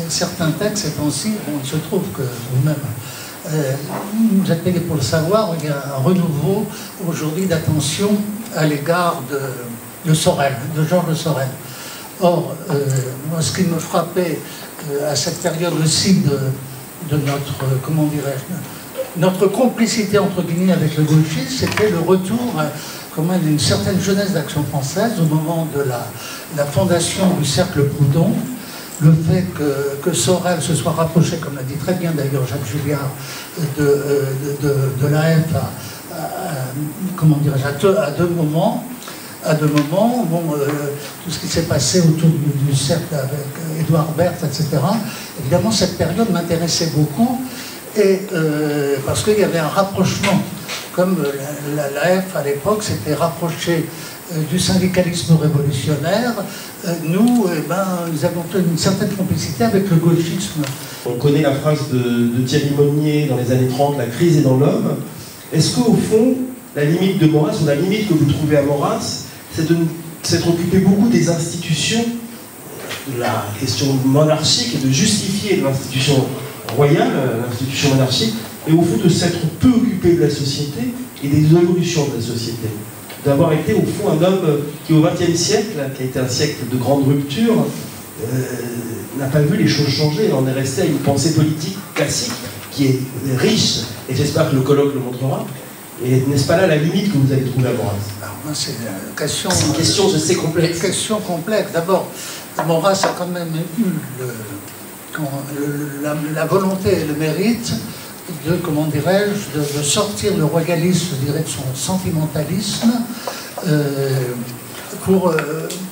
certains textes ces temps-ci. Bon, il se trouve que vous-même, vous êtes payé pour le savoir, il y a un renouveau aujourd'hui d'attention à l'égard de Sorel, de Georges Sorel. Or, moi, ce qui me frappait à cette période aussi de notre, comment dirais-je, notre complicité entre guillemets avec le gauchisme, c'était le retour d'une certaine jeunesse d'Action française au moment de la fondation du Cercle Proudhon, le fait que Sorel se soit rapproché, comme l'a dit très bien d'ailleurs Jacques Julliard, de l'AF à deux moments. Bon, tout ce qui s'est passé autour du cercle avec Édouard Berthe, etc. Évidemment, cette période m'intéressait beaucoup, et parce qu'il y avait un rapprochement, comme l'AF à l'époque s'était rapproché du syndicalisme révolutionnaire, nous avons une certaine complicité avec le gauchisme. On connaît la phrase de Thierry Monnier dans les années 30, la crise est dans l'homme. Est-ce qu'au fond, la limite de Maurras, ou la limite que vous trouvez à Maurras, c'est de s'être occupé beaucoup des institutions, de la question monarchique, et de justifier l'institution royale, l'institution monarchique, et au fond de s'être peu occupé de la société et des évolutions de la société. D'avoir été au fond un homme qui au XXe siècle, qui a été un siècle de grande rupture, n'a pas vu les choses changer. On est resté à une pensée politique classique qui est riche, et j'espère que le colloque le montrera. Et n'est-ce pas là la limite que vous avez trouvée à Maurras? C'est une question, je sais, complexe. Une question complexe. D'abord, Maurras a quand même eu la volonté et le mérite de, comment dirais-je, de sortir le royalisme, je dirais, de son sentimentalisme, pour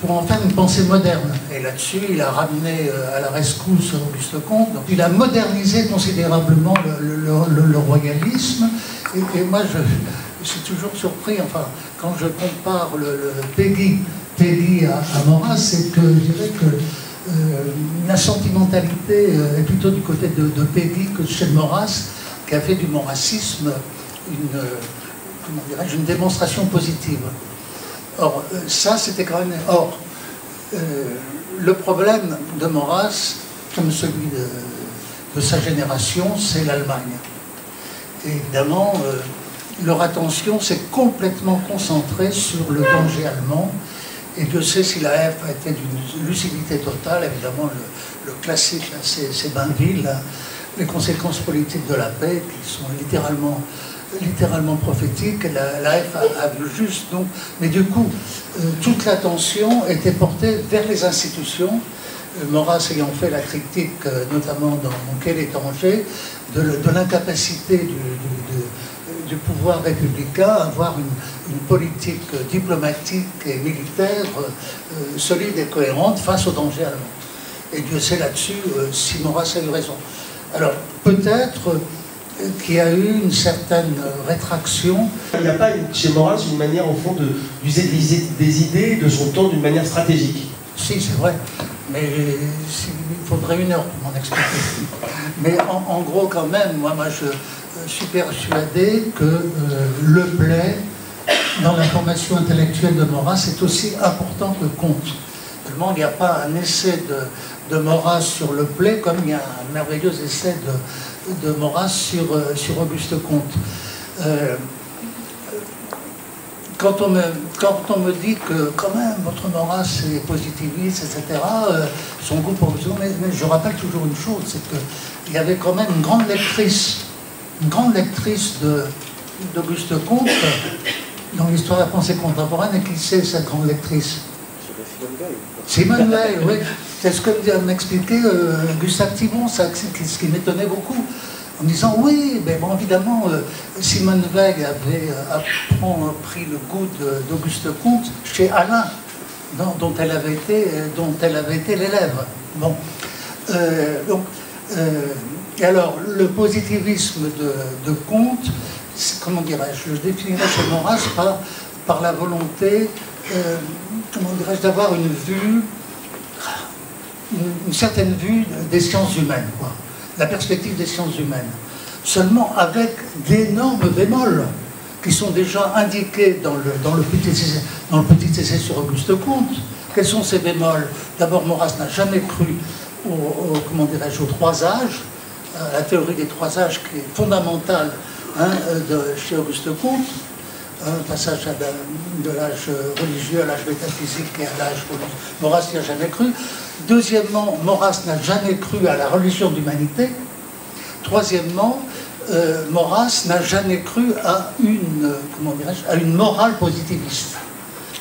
en faire une pensée moderne. Et là-dessus, il a ramené à la rescousse Auguste Comte. Donc, il a modernisé considérablement le royalisme. Et moi, je suis toujours surpris, enfin, quand je compare le Peggy à Maurras, c'est que je dirais que la sentimentalité est plutôt du côté de Peggy que chez Maurras, qui a fait du maurassisme une démonstration positive. Or, ça, c'était quand même... Or, le problème de Maurras, comme celui de sa génération, c'est l'Allemagne. Et évidemment, leur attention s'est complètement concentrée sur le danger allemand. Et Dieu sait si la F a été d'une lucidité totale. Évidemment, le classique, c'est Bainville, là, les conséquences politiques de la paix, qui sont littéralement prophétiques. La F a vu juste. Donc, mais du coup, toute l'attention était portée vers les institutions. Maurras ayant fait la critique, notamment dans Quel étranger, de l'incapacité du pouvoir républicain à avoir une politique diplomatique et militaire solide et cohérente face au danger allemand. Et Dieu sait là-dessus si Maurras a eu raison. Alors, peut-être qu'il y a eu une certaine rétraction. Il n'y a pas chez Maurras une manière, au fond, d'user des idées de son temps d'une manière stratégique. Si, c'est vrai. Mais il faudrait une heure pour m'en expliquer. Mais en gros, quand même, moi je suis persuadé que le Play, dans la formation intellectuelle de Maurras, est aussi important que Comte. Seulement, il n'y a pas un essai de Maurras sur le Play, comme il y a un merveilleux essai de Maurras sur Auguste Comte. Quand on me dit que quand même votre Maurras est positiviste, etc., son goût pour vous, mais je rappelle toujours une chose, c'est qu'il y avait quand même une grande lectrice d'Auguste Comte dans l'histoire de la pensée contemporaine. Et qui c'est cette grande lectrice? Simone Weil, oui. C'est ce que m'expliquait Gustave Thibon, ce qui m'étonnait beaucoup. En disant oui, mais bon, évidemment, Simone Weil avait pris le goût d'Auguste Comte chez Alain, dont elle avait été l'élève. Bon, et alors le positivisme de Comte, comment dirais-je, je définirais chez Maurras par la volonté, comment dirais-je, d'avoir une certaine vue des sciences humaines, quoi. La perspective des sciences humaines, seulement avec d'énormes bémols qui sont déjà indiqués dans le petit essai sur Auguste Comte. Quels sont ces bémols? D'abord, Maurras n'a jamais cru comment dirais-je, aux trois âges, la théorie des trois âges qui est fondamentale chez Auguste Comte, passage de l'âge religieux à l'âge métaphysique et à l'âge religieux. Maurras n'y a jamais cru. Deuxièmement, Maurras n'a jamais cru à la religion d'humanité. Troisièmement, Maurras n'a jamais cru à une morale positiviste.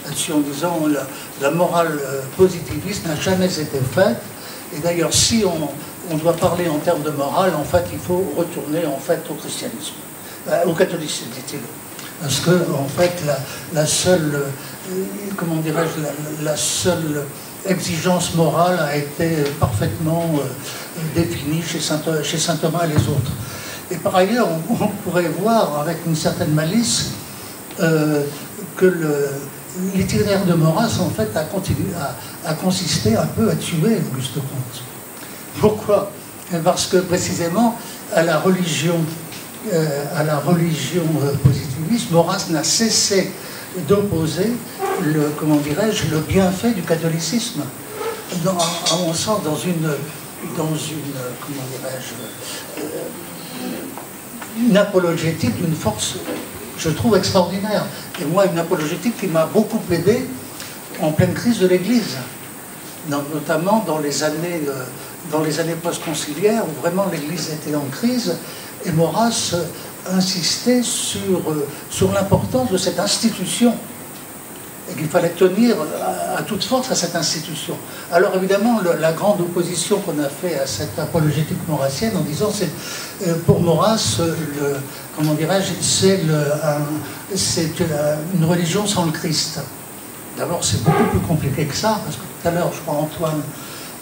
Là-dessus, en disant la morale positiviste n'a jamais été faite. Et d'ailleurs, si on doit parler en termes de morale, en fait, il faut retourner en fait au christianisme, au catholicisme, dit-il. Parce que, en fait, la seule, comment dirais-je, la seule exigence morale a été parfaitement définie chez saint Thomas et les autres. Et par ailleurs, on pourrait voir avec une certaine malice que l'itinéraire de Maurras, en fait, a consisté un peu à tuer Auguste Comte. Pourquoi? Parce que, précisément, à la religion positiviste, Maurras n'a cessé d'opposer le bienfait du catholicisme. À mon sens, dans une apologétique d'une force, je trouve, extraordinaire. Et moi, une apologétique qui m'a beaucoup aidé en pleine crise de l'Église. notamment dans les années post-conciliaires, où vraiment l'Église était en crise, et Maurras insistait sur l'importance de cette institution, et qu'il fallait tenir à toute force à cette institution. Alors évidemment, la grande opposition qu'on a fait à cette apologétique maurassienne, en disant c'est pour Maurras, comment dirais-je, c'est une religion sans le Christ. D'abord, c'est beaucoup plus compliqué que ça, parce que tout à l'heure, je crois, Antoine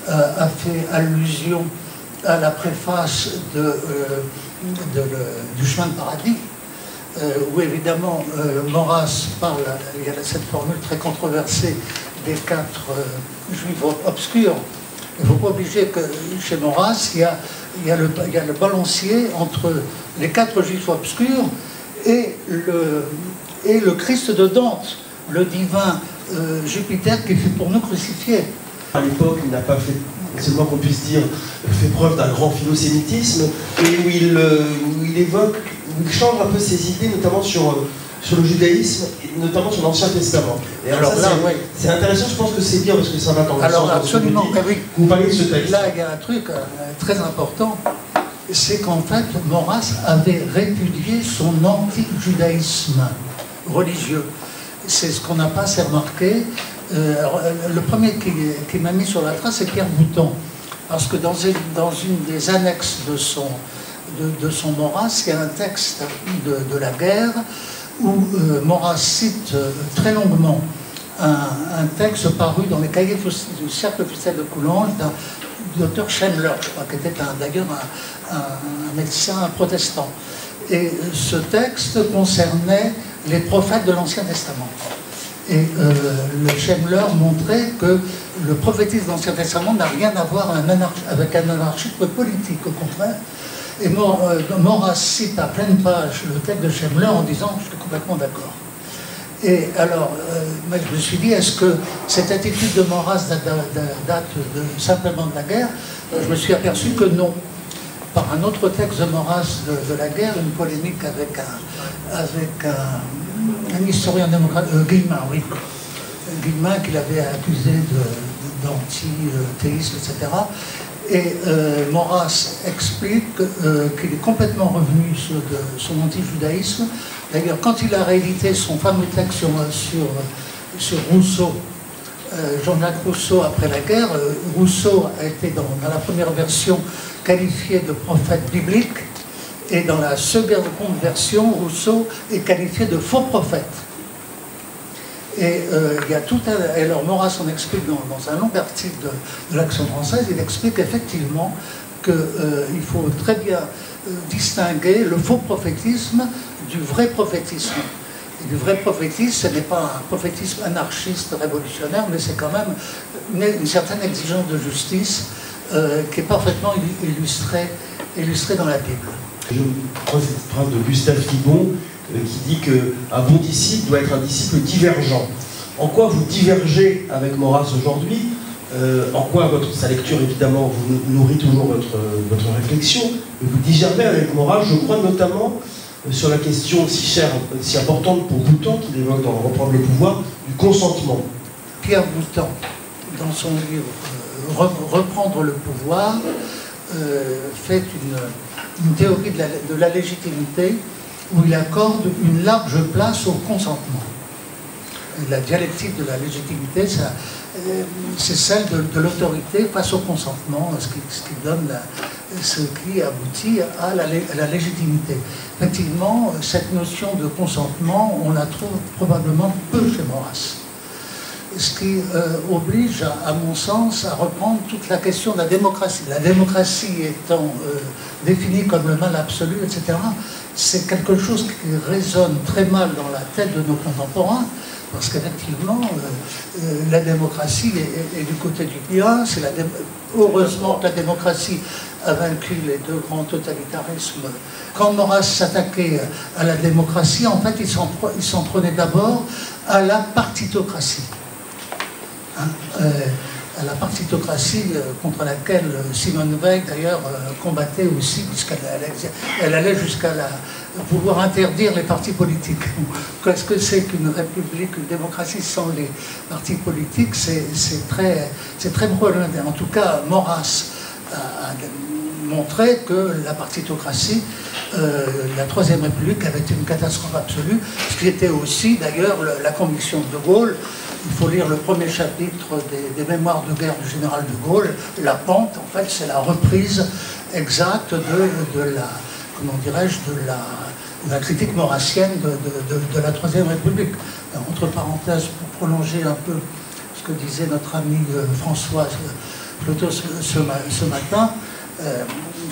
a fait allusion à la préface du chemin de paradis, où évidemment Maurras parle, il y a cette formule très controversée des 4 juifs obscurs. Il ne faut pas obliger que chez Maurras, il y a le balancier entre les 4 juifs obscurs et le Christ de Dante, le divin Jupiter qui fut pour nous crucifié. À l'époque, il n'a pas fait, c'est le moins qu'on puisse dire, fait preuve d'un grand philosémitisme, et où il évoque, où il change un peu ses idées, notamment sur le judaïsme, et notamment sur l'Ancien Testament. Et alors ça, c'est intéressant, je pense que c'est bien, parce que ça va dans le sens absolument, oui. Vous parlez de ce texte. Là, il y a un truc très important, c'est qu'en fait, Maurras avait répudié son anti-judaïsme religieux. C'est ce qu'on n'a pas assez remarqué. Le premier qui m'a mis sur la trace, c'est Pierre Bouton. Parce que dans une des annexes de son Maurras, il y a un texte de la guerre où Maurras cite très longuement un texte paru dans les cahiers du cercle officiel de Coulanges d'un docteur Schemmler, je crois, qui était d'ailleurs un médecin protestant. Et ce texte concernait les prophètes de l'Ancien Testament. Et le Schemmler montrait que le prophétisme de l'Ancien Testament n'a rien à voir avec un anarchisme politique, au contraire. Et Maurras cite à pleine page le texte de Schemmler en disant « je suis complètement d'accord ». Et alors, moi, je me suis dit, est-ce que cette attitude de Maurras date simplement de la guerre? Je me suis aperçu que non. Par un autre texte de Maurras de la guerre, une polémique avec un historien démocrate, Guillemin, oui. Guillemin qu'il avait accusé d'anti-théisme, etc. Et Maurras explique qu'il est complètement revenu sur son anti-judaïsme. D'ailleurs, quand il a réédité son fameux texte sur Rousseau, Jean-Jacques Rousseau après la guerre, Rousseau a été dans la première version qualifié de prophète biblique, et dans la seconde version, Rousseau est qualifié de faux prophète. Et il y a tout un... Alors Maurras en explique dans un long article de l'Action française, il explique effectivement qu'il faut très bien distinguer le faux prophétisme du vrai prophétisme. Et du vrai prophétisme, ce n'est pas un prophétisme anarchiste révolutionnaire, mais c'est quand même une certaine exigence de justice qui est parfaitement illustrée dans la Bible. Je crois cette phrase de Gustave Thibon qui dit qu'un bon disciple doit être un disciple divergent. En quoi vous divergez avec Maurras aujourd'hui? En quoi sa lecture, évidemment, vous nourrit toujours votre réflexion, mais vous divergez avec Maurras, je crois, notamment sur la question si chère, si importante pour Bouton, qu'il évoque dans Reprendre le pouvoir, du consentement. Pierre Bouton, dans son livre Reprendre le pouvoir, fait une théorie de la légitimité où il accorde une large place au consentement. La dialectique de la légitimité, c'est celle de l'autorité face au consentement, ce qui aboutit à la légitimité. Effectivement, cette notion de consentement, on la trouve probablement peu chez Maurras. Ce qui oblige, à mon sens, à reprendre toute la question de la démocratie. La démocratie étant définie comme le mal absolu, etc., c'est quelque chose qui résonne très mal dans la tête de nos contemporains, parce qu'effectivement, la démocratie est du côté du bien. Heureusement que la démocratie a vaincu les deux grands totalitarismes. Quand Maurras s'attaquait à la démocratie, en fait, il s'en prenait d'abord à la partitocratie. À la partitocratie contre laquelle Simone Veil d'ailleurs combattait aussi, puisqu'elle allait jusqu'à vouloir interdire les partis politiques. Qu'est-ce que c'est qu'une république, une démocratie sans les partis politiques? C'est très problématique. En tout cas, Maurras a montré que la partitocratie, la Troisième République avait été une catastrophe absolue, ce qui était aussi d'ailleurs la conviction de Gaulle. Il faut lire le premier chapitre des mémoires de guerre du général de Gaulle. La pente, en fait, c'est la reprise exacte de la, comment dirais-je, de la critique maurassienne de la Troisième République. Entre parenthèses, pour prolonger un peu ce que disait notre ami François Floto ce matin,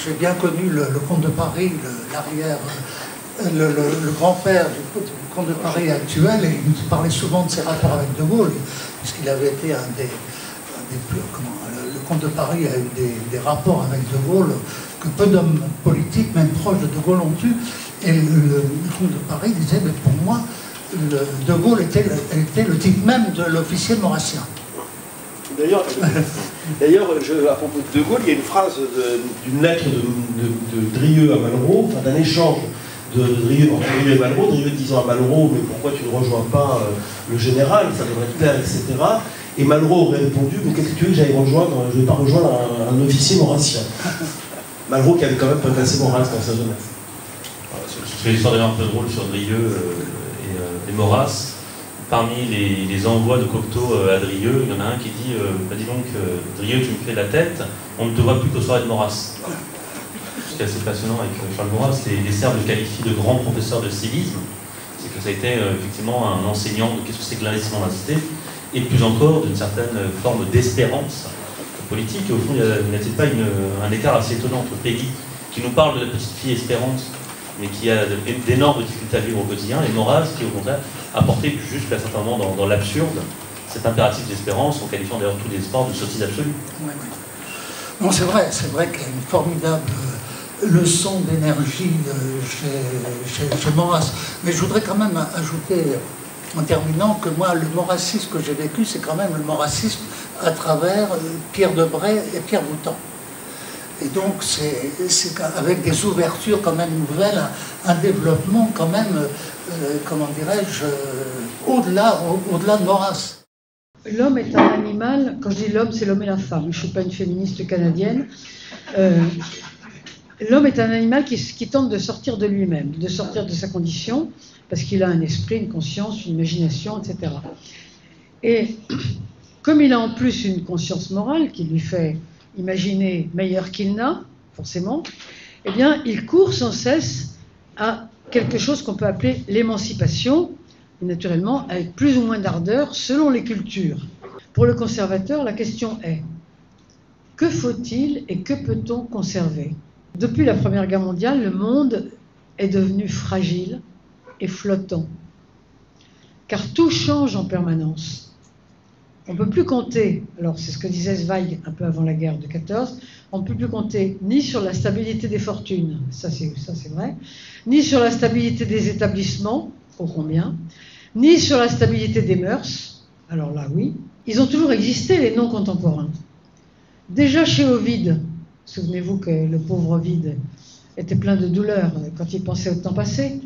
j'ai bien connu le comte de Paris, le grand-père du comte de Paris actuel, et il nous parlait souvent de ses rapports avec De Gaulle, puisqu'il avait été un des plus... le comte de Paris a eu des rapports avec De Gaulle que peu d'hommes politiques, même proches de Gaulle, ont eu. Et le comte de Paris disait, mais pour moi, De Gaulle était le type même de l'officier maurassien. D'ailleurs, à propos de Gaulle, il y a une phrase d'une lettre de Drieux à Malraux, enfin, d'un échange de Drieux et Malraux, Drieux disant à Malraux, mais pourquoi tu ne rejoins pas le général, ça devrait être clair, etc. Et Malraux aurait répondu, mais qu'est-ce que tu veux que j'aille rejoindre? Je ne vais pas rejoindre un officier maurassien. Malraux qui avait quand même passé Maurras dans sa jeunesse. C'est une histoire d'ailleurs un peu drôle sur Drieux et Maurras. Parmi les envois de Cocteau à Drieux, il y en a un qui dit bah dis donc, Drieux, tu me fais la tête, on ne te voit plus qu'au soir de Maurras. Ce qui est assez passionnant avec Charles Maurras, les Serbes le qualifient de grand professeur de civisme. C'est que ça a été effectivement un enseignant de qu'est-ce que c'est que l'investissement dans la cité, et plus encore d'une certaine forme d'espérance politique. Et au fond, n'y a-t-il pas un écart assez étonnant entre Peggy, qui nous parle de la petite fille espérance, mais qui a d'énormes difficultés à vivre au quotidien, et Maurras qui, au contraire, a porté jusqu'à un certain moment dans l'absurde cet impératif d'espérance, en qualifiant d'ailleurs tous les sports de sottise absolue. Oui, oui. Non, c'est vrai qu'il y a une formidable leçon d'énergie chez Maurras. Mais je voudrais quand même ajouter, en terminant, que moi, le maurassisme que j'ai vécu, c'est quand même le maurassisme à travers Pierre Debray et Pierre Boutan. Et donc, c'est avec des ouvertures quand même nouvelles, un développement quand même, comment dirais-je, au-delà de Maurras. L'homme est un animal, quand je dis l'homme, c'est l'homme et la femme. Je ne suis pas une féministe canadienne. L'homme est un animal qui tente de sortir de lui-même, de sortir de sa condition, parce qu'il a un esprit, une conscience, une imagination, etc. Et comme il a en plus une conscience morale qui lui fait imaginer meilleur qu'il n'a, forcément, eh bien, il court sans cesse à quelque chose qu'on peut appeler l'émancipation, naturellement, avec plus ou moins d'ardeur, selon les cultures. Pour le conservateur, la question est, que faut-il et que peut-on conserver? Depuis la Première Guerre mondiale, le monde est devenu fragile et flottant, car tout change en permanence. On ne peut plus compter, alors c'est ce que disait Zweig un peu avant la guerre de 14, on ne peut plus compter ni sur la stabilité des fortunes, ça c'est vrai, ni sur la stabilité des établissements, ô combien, ni sur la stabilité des mœurs, alors là oui, ils ont toujours existé les non contemporains. Déjà chez Ovide, souvenez-vous que le pauvre Ovide était plein de douleur quand il pensait au temps passé,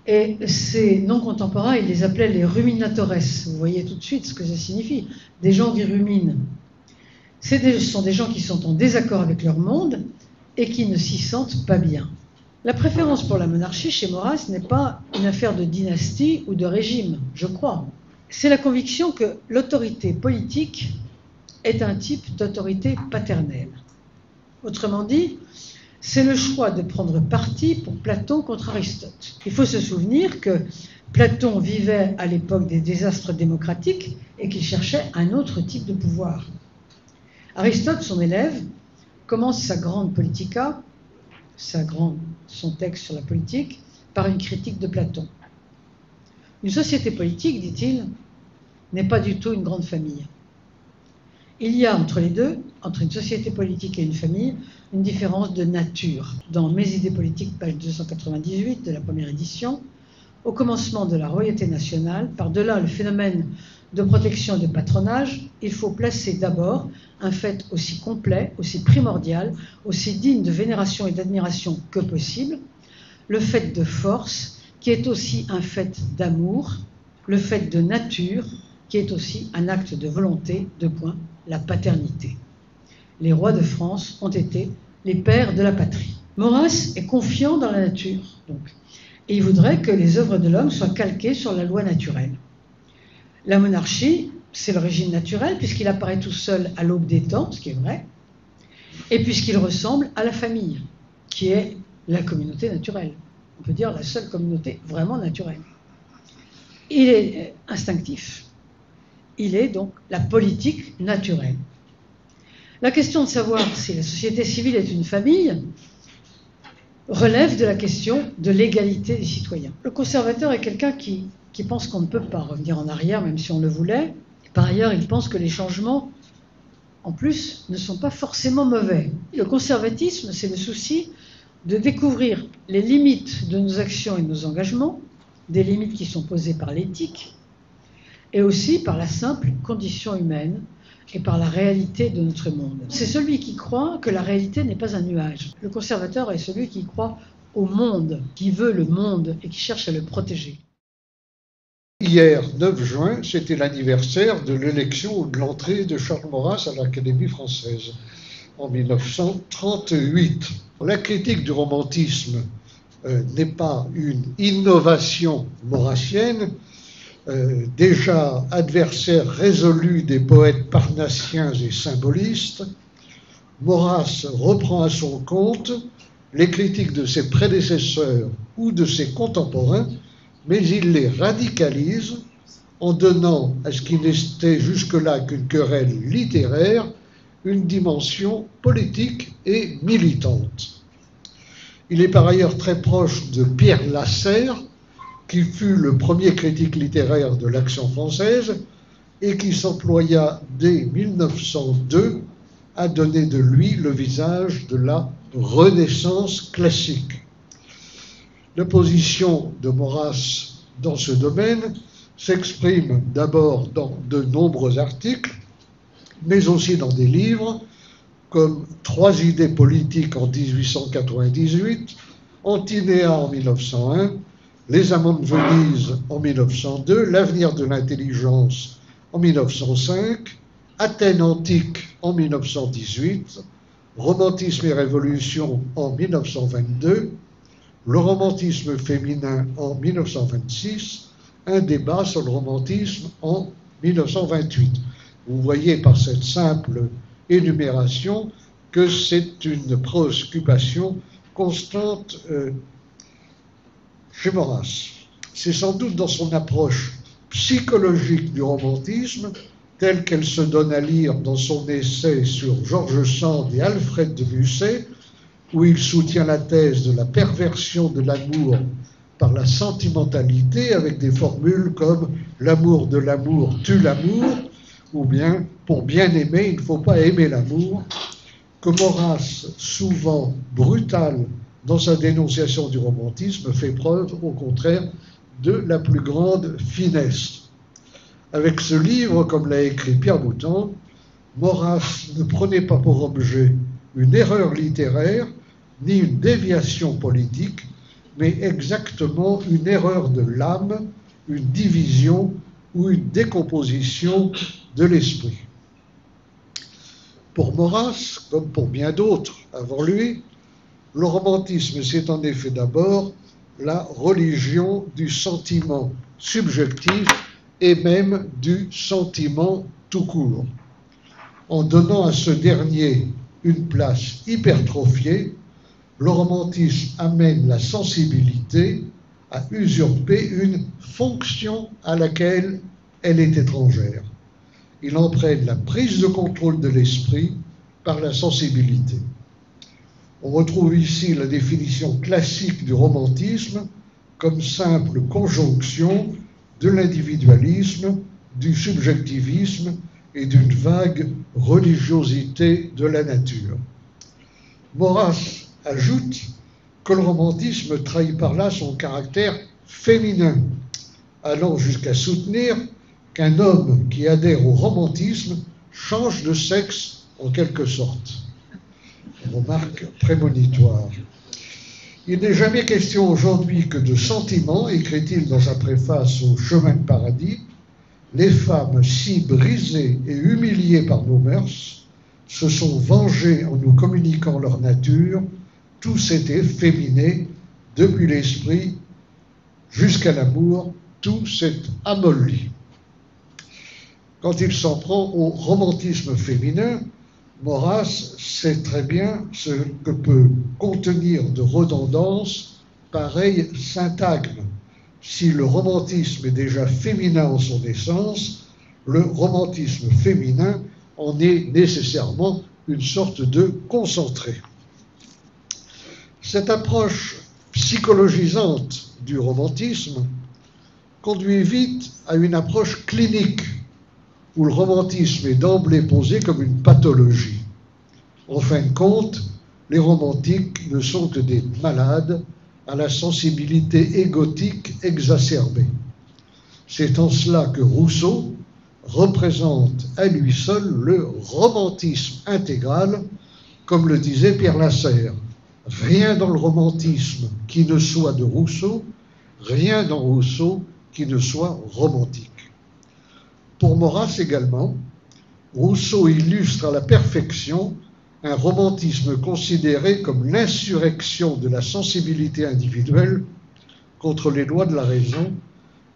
et ces non-contemporains, il les appelait les ruminatores. Vous voyez tout de suite ce que ça signifie. Des gens qui ruminent. Ce sont des gens qui sont en désaccord avec leur monde et qui ne s'y sentent pas bien. La préférence pour la monarchie chez Maurras n'est pas une affaire de dynastie ou de régime, je crois. C'est la conviction que l'autorité politique est un type d'autorité paternelle. Autrement dit, c'est le choix de prendre parti pour Platon contre Aristote. Il faut se souvenir que Platon vivait à l'époque des désastres démocratiques et qu'il cherchait un autre type de pouvoir. Aristote, son élève, commence sa grande Politica, son texte sur la politique, par une critique de Platon. Une société politique, dit-il, n'est pas du tout une grande famille. Il y a entre les deux, entre une société politique et une famille, une différence de nature. Dans Mes idées politiques, page 298 de la première édition, au commencement de la royauté nationale, par-delà le phénomène de protection et de patronage, il faut placer d'abord un fait aussi complet, aussi primordial, aussi digne de vénération et d'admiration que possible, le fait de force, qui est aussi un fait d'amour, le fait de nature, qui est aussi un acte de volonté, la paternité. Les rois de France ont été les pères de la patrie. Maurras est confiant dans la nature, donc, et il voudrait que les œuvres de l'homme soient calquées sur la loi naturelle. La monarchie, c'est le régime naturel, puisqu'il apparaît tout seul à l'aube des temps, ce qui est vrai, et puisqu'il ressemble à la famille, qui est la communauté naturelle. On peut dire la seule communauté vraiment naturelle. Il est instinctif. Il est donc la politique naturelle. La question de savoir si la société civile est une famille relève de la question de l'égalité des citoyens. Le conservateur est quelqu'un qui pense qu'on ne peut pas revenir en arrière, même si on le voulait. Par ailleurs, il pense que les changements, en plus, ne sont pas forcément mauvais. Le conservatisme, c'est le souci de découvrir les limites de nos actions et de nos engagements, des limites qui sont posées par l'éthique, et aussi par la simple condition humaine et par la réalité de notre monde. C'est celui qui croit que la réalité n'est pas un nuage. Le conservateur est celui qui croit au monde, qui veut le monde et qui cherche à le protéger. Hier, 9 juin, c'était l'anniversaire de l'élection ou de l'entrée de Charles Maurras à l'Académie française, en 1938. La critique du romantisme n'est pas une innovation maurrassienne. Déjà adversaire résolu des poètes parnassiens et symbolistes, Maurras reprend à son compte les critiques de ses prédécesseurs ou de ses contemporains, mais il les radicalise en donnant à ce qui n'était jusque-là qu'une querelle littéraire une dimension politique et militante. Il est par ailleurs très proche de Pierre Lasserre, qui fut le premier critique littéraire de l'Action française et qui s'employa dès 1902 à donner de lui le visage de la Renaissance classique. La position de Maurras dans ce domaine s'exprime d'abord dans de nombreux articles, mais aussi dans des livres comme 3 idées politiques en 1898, Antinéa en 1901, Les amants de Venise en 1902, L'avenir de l'intelligence en 1905, Athènes antique en 1918, Romantisme et révolution en 1922, le romantisme féminin en 1926, un débat sur le romantisme en 1928. Vous voyez par cette simple énumération que c'est une préoccupation constante chez Maurras. C'est sans doute dans son approche psychologique du romantisme, telle qu'elle se donne à lire dans son essai sur George Sand et Alfred de Musset, où il soutient la thèse de la perversion de l'amour par la sentimentalité, avec des formules comme « l'amour de l'amour tue l'amour » ou bien « pour bien aimer, il ne faut pas aimer l'amour », que Maurras, souvent brutal dans sa dénonciation du romantisme, fait preuve, au contraire, de la plus grande finesse. Avec ce livre, comme l'a écrit Pierre Boutan, Maurras ne prenait pas pour objet une erreur littéraire, ni une déviation politique, mais exactement une erreur de l'âme, une division ou une décomposition de l'esprit. Pour Maurras, comme pour bien d'autres avant lui, le romantisme, c'est en effet d'abord la religion du sentiment subjectif et même du sentiment tout court. En donnant à ce dernier une place hypertrophiée, le romantisme amène la sensibilité à usurper une fonction à laquelle elle est étrangère. Il entraîne la prise de contrôle de l'esprit par la sensibilité. On retrouve ici la définition classique du romantisme comme simple conjonction de l'individualisme, du subjectivisme et d'une vague religiosité de la nature. Maurras ajoute que le romantisme trahit par là son caractère féminin, allant jusqu'à soutenir qu'un homme qui adhère au romantisme change de sexe en quelque sorte. Remarque prémonitoire. Il n'est jamais question aujourd'hui que de sentiments, écrit-il dans sa préface au Chemin de paradis. Les femmes si brisées et humiliées par nos mœurs se sont vengées en nous communiquant leur nature. Tout s'est efféminé, depuis l'esprit jusqu'à l'amour, tout s'est amolli. Quand il s'en prend au romantisme féminin, Maurras sait très bien ce que peut contenir de redondance pareil syntagme. Si le romantisme est déjà féminin en son essence, le romantisme féminin en est nécessairement une sorte de concentré. Cette approche psychologisante du romantisme conduit vite à une approche clinique où le romantisme est d'emblée posé comme une pathologie. En fin de compte, les romantiques ne sont que des malades à la sensibilité égotique exacerbée. C'est en cela que Rousseau représente à lui seul le romantisme intégral, comme le disait Pierre Lasserre. Rien dans le romantisme qui ne soit de Rousseau, rien dans Rousseau qui ne soit romantique. Pour Maurras également, Rousseau illustre à la perfection un romantisme considéré comme l'insurrection de la sensibilité individuelle contre les lois de la raison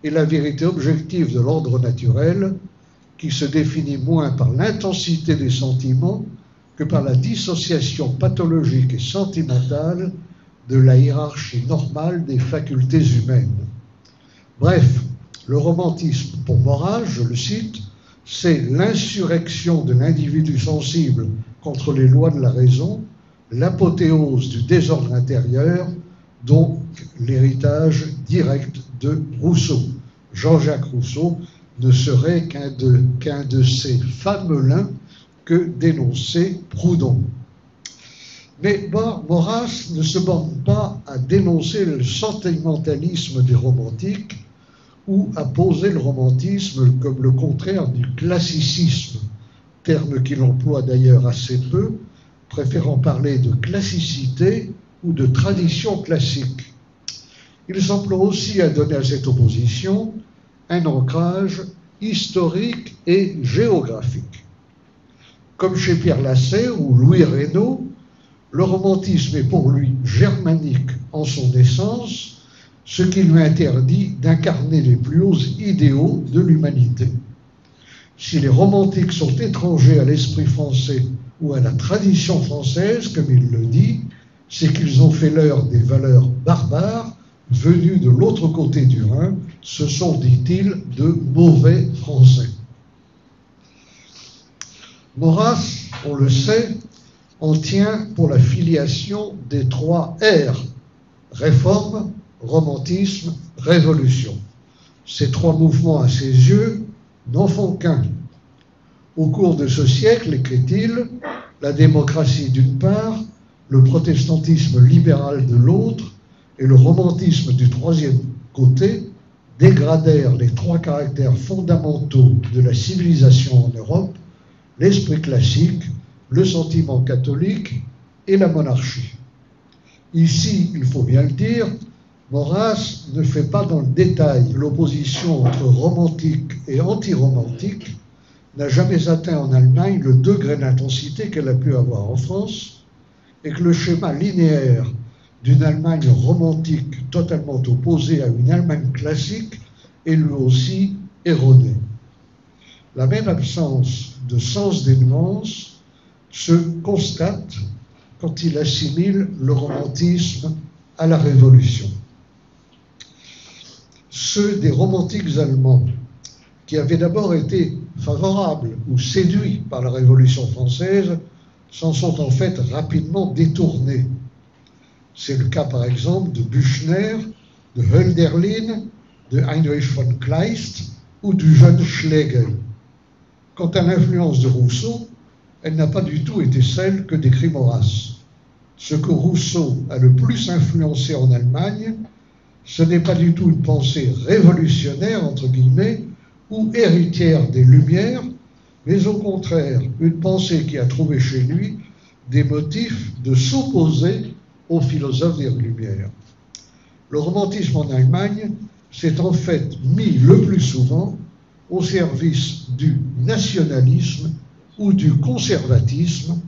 et la vérité objective de l'ordre naturel, qui se définit moins par l'intensité des sentiments que par la dissociation pathologique et sentimentale de la hiérarchie normale des facultés humaines. Bref, le romantisme, pour Maurras, je le cite, c'est l'insurrection de l'individu sensible contre les lois de la raison, l'apothéose du désordre intérieur, donc l'héritage direct de Rousseau. Jean-Jacques Rousseau ne serait qu'un de ces fameux lins que dénonçait Proudhon. Mais Maurras ne se borne pas à dénoncer le sentimentalisme des romantiques ou à poser le romantisme comme le contraire du classicisme, terme qu'il emploie d'ailleurs assez peu, préférant parler de classicité ou de tradition classique. Il s'emploie aussi à donner à cette opposition un ancrage historique et géographique. Comme chez Pierre Lasserre ou Louis Reynaud, le romantisme est pour lui germanique en son essence, ce qui lui interdit d'incarner les plus hauts idéaux de l'humanité. Si les romantiques sont étrangers à l'esprit français ou à la tradition française, comme il le dit, c'est qu'ils ont fait l'heure des valeurs barbares venues de l'autre côté du Rhin. Ce sont, dit-il, de mauvais Français. Maurras, on le sait, en tient pour la filiation des 3 R, réforme, romantisme, révolution. Ces 3 mouvements, à ses yeux, n'en font qu'un. Au cours de ce siècle, écrit-il, la démocratie d'une part, le protestantisme libéral de l'autre et le romantisme du troisième côté dégradèrent les 3 caractères fondamentaux de la civilisation en Europe, l'esprit classique, le sentiment catholique et la monarchie. Ici, il faut bien le dire, Maurras ne fait pas dans le détail l'opposition entre romantique et anti-romantique, n'a jamais atteint en Allemagne le degré d'intensité qu'elle a pu avoir en France, et que le schéma linéaire d'une Allemagne romantique totalement opposée à une Allemagne classique est lui aussi erroné. La même absence de sens des nuances se constate quand il assimile le romantisme à la Révolution. Ceux des romantiques allemands qui avaient d'abord été favorables ou séduits par la Révolution française s'en sont en fait rapidement détournés. C'est le cas par exemple de Büchner, de Hölderlin, de Heinrich von Kleist ou du jeune Schlegel. Quant à l'influence de Rousseau, elle n'a pas du tout été celle que décrit Maurras. Ce que Rousseau a le plus influencé en Allemagne, ce n'est pas du tout une pensée révolutionnaire, entre guillemets, ou héritière des Lumières, mais au contraire, une pensée qui a trouvé chez lui des motifs de s'opposer aux philosophes des Lumières. Le romantisme en Allemagne s'est en fait mis le plus souvent au service du nationalisme ou du conservatisme,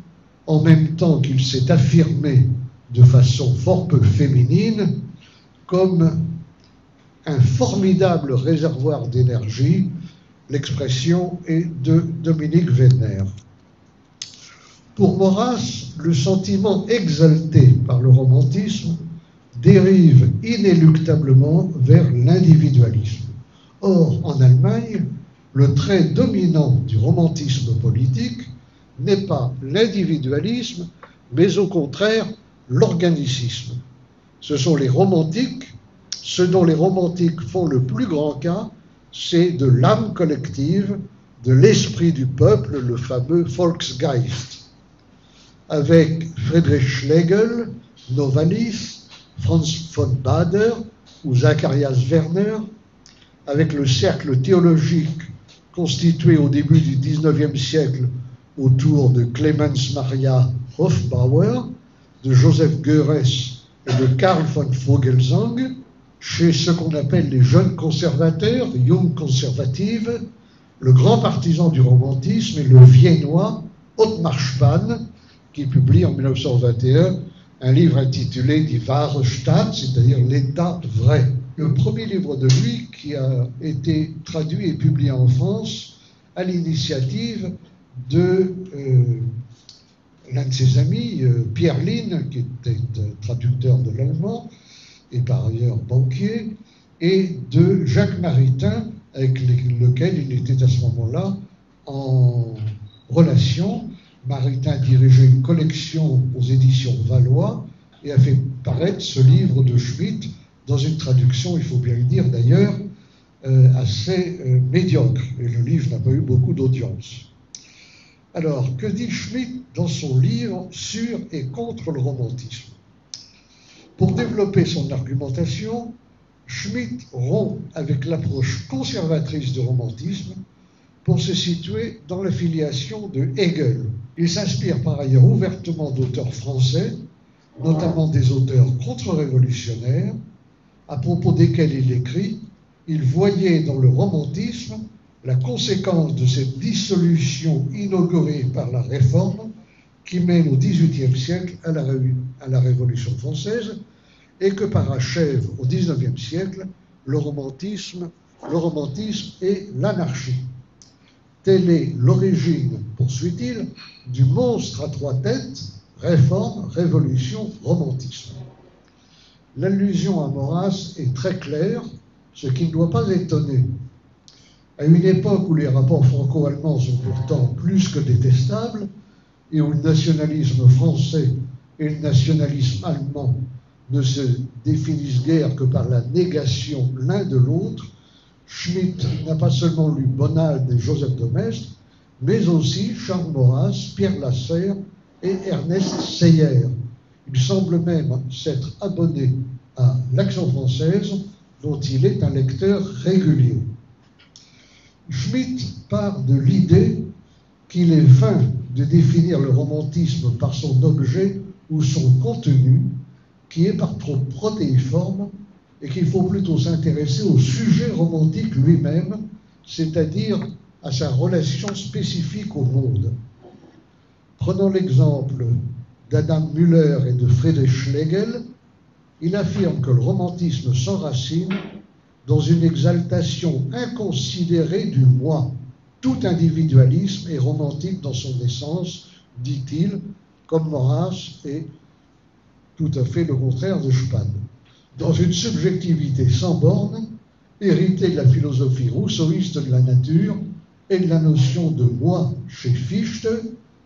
en même temps qu'il s'est affirmé de façon fort peu féminine comme un formidable réservoir d'énergie. L'expression est de Dominique Wenner. Pour Maurras, le sentiment exalté par le romantisme dérive inéluctablement vers l'individualisme. Or, en Allemagne, le trait dominant du romantisme politique n'est pas l'individualisme, mais au contraire l'organicisme. Ce dont les romantiques font le plus grand cas, c'est de l'âme collective, de l'esprit du peuple, le fameux Volksgeist. Avec Friedrich Schlegel, Novalis, Franz von Baader ou Zacharias Werner, avec le cercle théologique constitué au début du XIXe siècle autour de Clemens Maria Hofbauer, de Joseph Goeres et de Karl von Vogelsang, chez ce qu'on appelle les jeunes conservateurs, les Jung Conservative, le grand partisan du romantisme est le viennois Ottmar Spann, qui publie en 1921 un livre intitulé Die wahre Stadt, c'est-à-dire l'État vrai. Le premier livre de lui qui a été traduit et publié en France à l'initiative de l'un de ses amis, Pierre Lynn, qui était traducteur de l'allemand et par ailleurs banquier, et de Jacques Maritain, avec lequel il était à ce moment-là en relation. Maritain dirigeait une collection aux éditions Valois et a fait paraître ce livre de Schmitt dans une traduction, il faut bien le dire d'ailleurs, assez médiocre. Et le livre n'a pas eu beaucoup d'audience. Alors, que dit Schmitt dans son livre sur et contre le romantisme? Pour développer son argumentation, Schmitt rompt avec l'approche conservatrice du romantisme pour se situer dans la filiation de Hegel. Il s'inspire par ailleurs ouvertement d'auteurs français, notamment des auteurs contre-révolutionnaires, à propos desquels il écrit « Il voyait dans le romantisme la conséquence de cette dissolution inaugurée par la Réforme qui mène au XVIIIe siècle à la Révolution française et que parachève au XIXe siècle le romantisme et l'anarchie. Telle est l'origine, poursuit-il, du monstre à trois têtes, réforme, révolution, romantisme. » L'allusion à Maurras est très claire, ce qui ne doit pas étonner. À une époque où les rapports franco-allemands sont pourtant plus que détestables, et où le nationalisme français et le nationalisme allemand ne se définissent guère que par la négation l'un de l'autre, Schmitt n'a pas seulement lu Bonald et Joseph de Maistre, mais aussi Charles Maurras, Pierre Lasserre et Ernest Seyer. Il semble même s'être abonné à l'Action française, dont il est un lecteur régulier. Schmitt part de l'idée qu'il est vain de définir le romantisme par son objet ou son contenu, qui est par trop protéiforme, et qu'il faut plutôt s'intéresser au sujet romantique lui-même, c'est-à-dire à sa relation spécifique au monde. Prenons l'exemple d'Adam Müller et de Friedrich Schlegel, il affirme que le romantisme s'enracine dans une exaltation inconsidérée du moi. Tout individualisme est romantique dans son essence, dit-il, comme Maurras est tout à fait le contraire de Spann. Dans une subjectivité sans borne, héritée de la philosophie rousseauiste de la nature et de la notion de moi chez Fichte,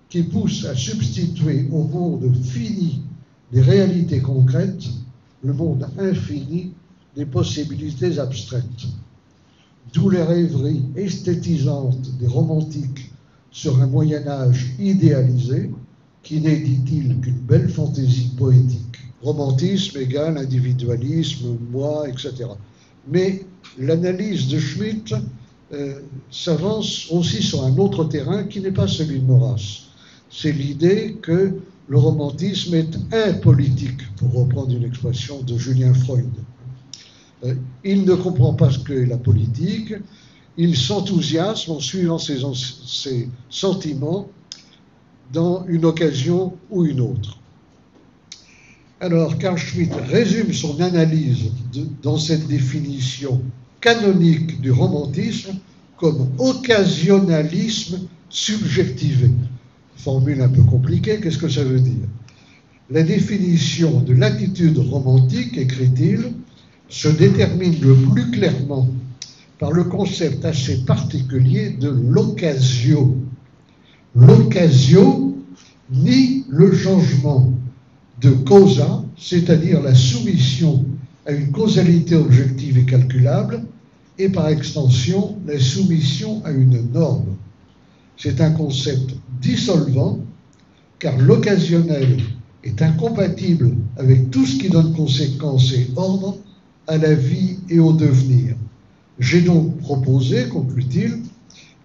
qui pousse à substituer au monde fini des réalités concrètes le monde infini des possibilités abstraites. D'où les rêveries esthétisantes des romantiques sur un Moyen-Âge idéalisé, qui n'est, dit-il, qu'une belle fantaisie poétique. Romantisme égale individualisme, moi, etc. Mais l'analyse de Schmitt s'avance aussi sur un autre terrain qui n'est pas celui de Maurras. C'est l'idée que le romantisme est impolitique, pour reprendre une expression de Julien Freud. Il ne comprend pas ce qu'est la politique, il s'enthousiasme en suivant ses sentiments dans une occasion ou une autre. Alors, Carl Schmitt résume son analyse dans cette définition canonique du romantisme comme occasionnalisme subjectivé. Formule un peu compliquée, qu'est-ce que ça veut dire? La définition de l'attitude romantique, écrit-il, se détermine le plus clairement par le concept assez particulier de l'occasio. L'occasio nie le changement de causa, c'est-à-dire la soumission à une causalité objective et calculable, et par extension la soumission à une norme. C'est un concept dissolvant, car l'occasionnel est incompatible avec tout ce qui donne conséquence et ordre à la vie et au devenir. J'ai donc proposé, conclut-il,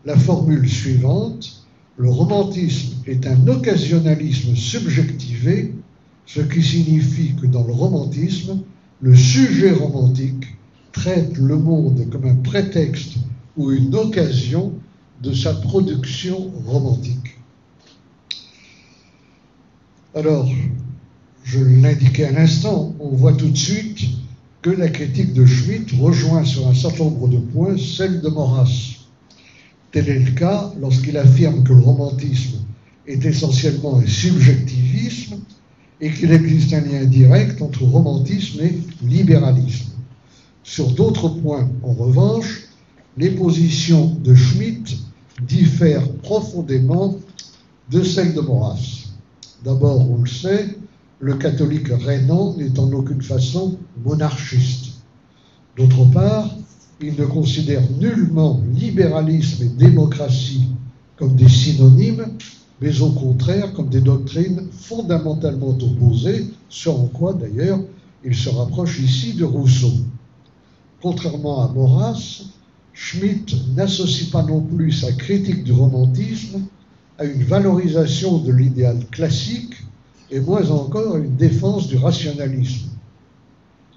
la formule suivante: le romantisme est un occasionnalisme subjectivé, ce qui signifie que dans le romantisme, le sujet romantique traite le monde comme un prétexte ou une occasion de sa production romantique. Alors, je l'indiquais à l'instant, on voit tout de suite que la critique de Schmitt rejoint sur un certain nombre de points celle de Maurras. Tel est le cas lorsqu'il affirme que le romantisme est essentiellement un subjectivisme et qu'il existe un lien direct entre romantisme et libéralisme. Sur d'autres points, en revanche, les positions de Schmitt diffèrent profondément de celles de Maurras. D'abord, on le sait, le catholique rhénan n'est en aucune façon monarchiste. D'autre part, il ne considère nullement libéralisme et démocratie comme des synonymes, mais au contraire comme des doctrines fondamentalement opposées, ce en quoi d'ailleurs il se rapproche ici de Rousseau. Contrairement à Maurras, Schmitt n'associe pas non plus sa critique du romantisme à une valorisation de l'idéal classique et moins encore à une défense du rationalisme.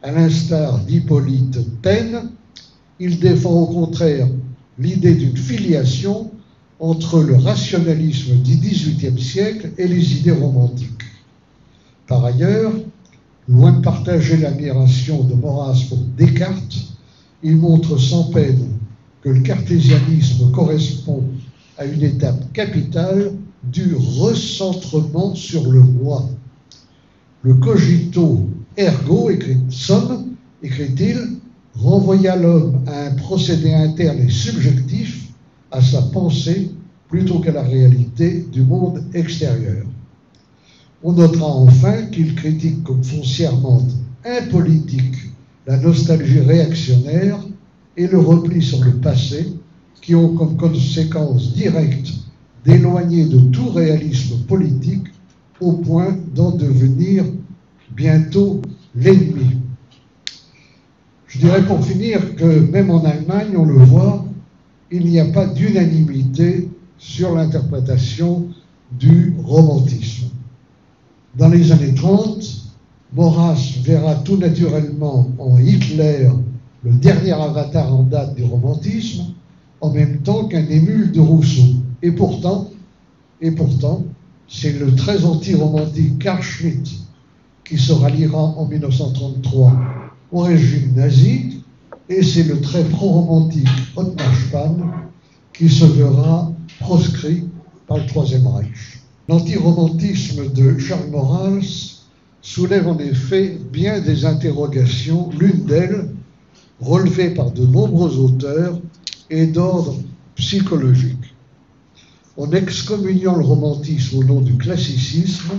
À l'instar d'Hippolyte Taine, il défend au contraire l'idée d'une filiation entre le rationalisme du XVIIIe siècle et les idées romantiques. Par ailleurs, loin de partager l'admiration de Maurras pour Descartes, il montre sans peine que le cartésianisme correspond à une étape capitale du recentrement sur le moi. Le cogito ergo, écrit-il, renvoya l'homme à un procédé interne et subjectif, à sa pensée, plutôt qu'à la réalité du monde extérieur. On notera enfin qu'il critique comme foncièrement impolitique la nostalgie réactionnaire et le repli sur le passé, qui ont comme conséquence directe d'éloigner de tout réalisme politique au point d'en devenir bientôt l'ennemi. Je dirais pour finir que même en Allemagne, on le voit, il n'y a pas d'unanimité sur l'interprétation du romantisme. Dans les années 30, Maurras verra tout naturellement en Hitler le dernier avatar en date du romantisme, en même temps qu'un émule de Rousseau. Et pourtant, c'est le très anti-romantique Carl Schmitt qui se ralliera en 1933 au régime nazi, et c'est le très pro-romantique Ottmar Spann qui se verra proscrit par le Troisième Reich. L'antiromantisme de Charles Maurras soulève en effet bien des interrogations, l'une d'elles, relevée par de nombreux auteurs, est d'ordre psychologique. En excommuniant le romantisme au nom du classicisme,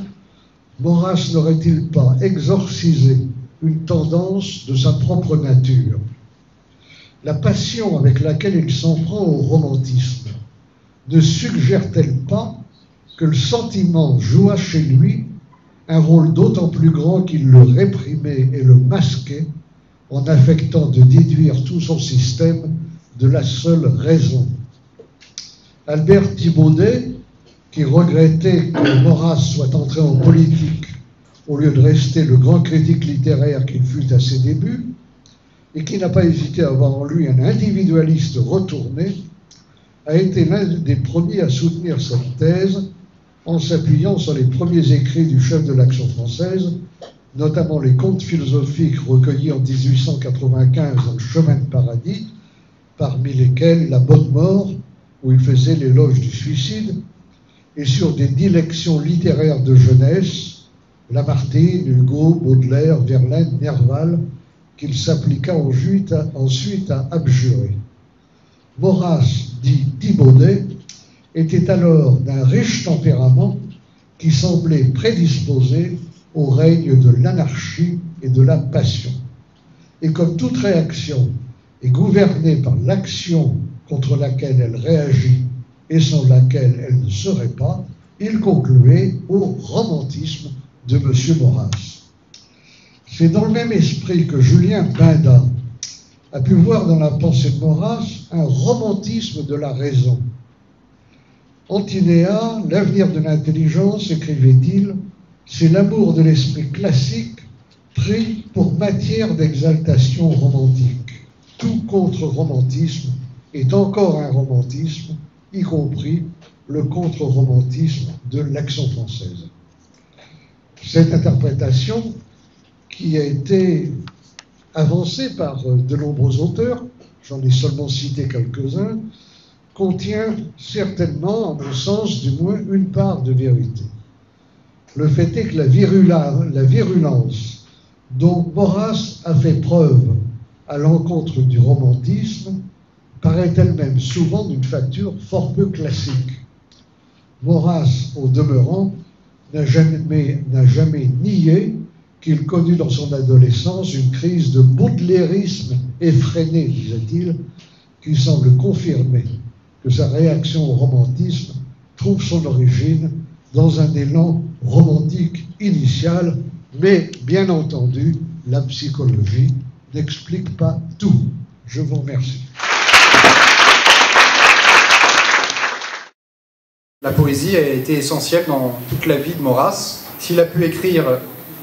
Maurras n'aurait-il pas exorcisé une tendance de sa propre nature? La passion avec laquelle il s'en prend au romantisme ne suggère-t-elle pas que le sentiment joua chez lui un rôle d'autant plus grand qu'il le réprimait et le masquait en affectant de déduire tout son système de la seule raison? Albert Thibaudet, qui regrettait que Maurras soit entré en politique au lieu de rester le grand critique littéraire qu'il fut à ses débuts, et qui n'a pas hésité à avoir en lui un individualiste retourné, a été l'un des premiers à soutenir cette thèse en s'appuyant sur les premiers écrits du chef de l'Action française, notamment les contes philosophiques recueillis en 1895 dans le Chemin de Paradis, parmi lesquels La Bonne Mort, où il faisait l'éloge du suicide, et sur des dilections littéraires de jeunesse, Lamartine, Hugo, Baudelaire, Verlaine, Nerval, qu'il s'appliqua ensuite à abjurer. Maurras, dit Thibaudet, était alors d'un riche tempérament qui semblait prédisposé au règne de l'anarchie et de la passion. Et comme toute réaction est gouvernée par l'action contre laquelle elle réagit et sans laquelle elle ne serait pas, il concluait au romantisme de M. Maurras. C'est dans le même esprit que Julien Benda a pu voir dans la pensée de Maurras un romantisme de la raison. Antinéa, l'avenir de l'intelligence, écrivait-il, c'est l'amour de l'esprit classique pris pour matière d'exaltation romantique. Tout contre-romantisme est encore un romantisme, y compris le contre-romantisme de l'Action française. Cette interprétation, qui a été avancée par de nombreux auteurs, j'en ai seulement cité quelques-uns, contient certainement, à mon sens, du moins une part de vérité. Le fait est que la virulence dont Maurras a fait preuve à l'encontre du romantisme paraît elle-même souvent d'une facture fort peu classique. Maurras, au demeurant, n'a jamais nié qu'il connut dans son adolescence une crise de baudelarisme effréné, disait-il, qui semble confirmer que sa réaction au romantisme trouve son origine dans un élan romantique initial, mais bien entendu, la psychologie n'explique pas tout. Je vous remercie. La poésie a été essentielle dans toute la vie de Maurras. S'il a pu écrire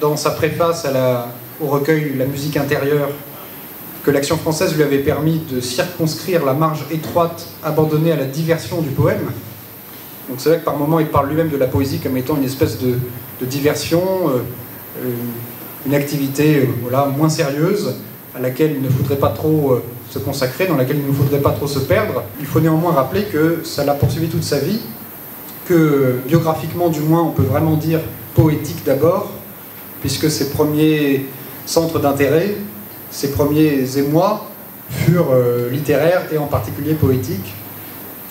dans sa préface au recueil La musique intérieure que l'Action française lui avait permis de circonscrire la marge étroite abandonnée à la diversion du poème. Donc c'est vrai que par moments il parle lui-même de la poésie comme étant une espèce de diversion, une activité moins sérieuse à laquelle il ne faudrait pas trop se consacrer, dans laquelle il ne faudrait pas trop se perdre. Il faut néanmoins rappeler que ça l'a poursuivi toute sa vie, que biographiquement du moins on peut vraiment dire poétique d'abord, puisque ses premiers centres d'intérêt, ses premiers émois furent littéraires et en particulier poétiques.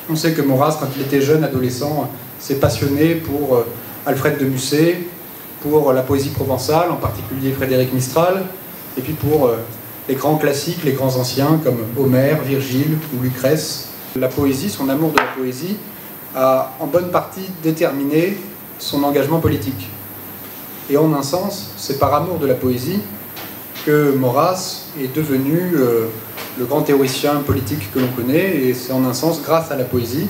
On sait que Maurras, quand il était jeune, adolescent, s'est passionné pour Alfred de Musset, pour la poésie provençale, en particulier Frédéric Mistral, et puis pour les grands classiques, les grands anciens comme Homère, Virgile ou Lucrèce. La poésie, son amour de la poésie, a en bonne partie déterminé son engagement politique. Et en un sens, c'est par amour de la poésie que Maurras est devenu le grand théoricien politique que l'on connaît, et c'est en un sens grâce à la poésie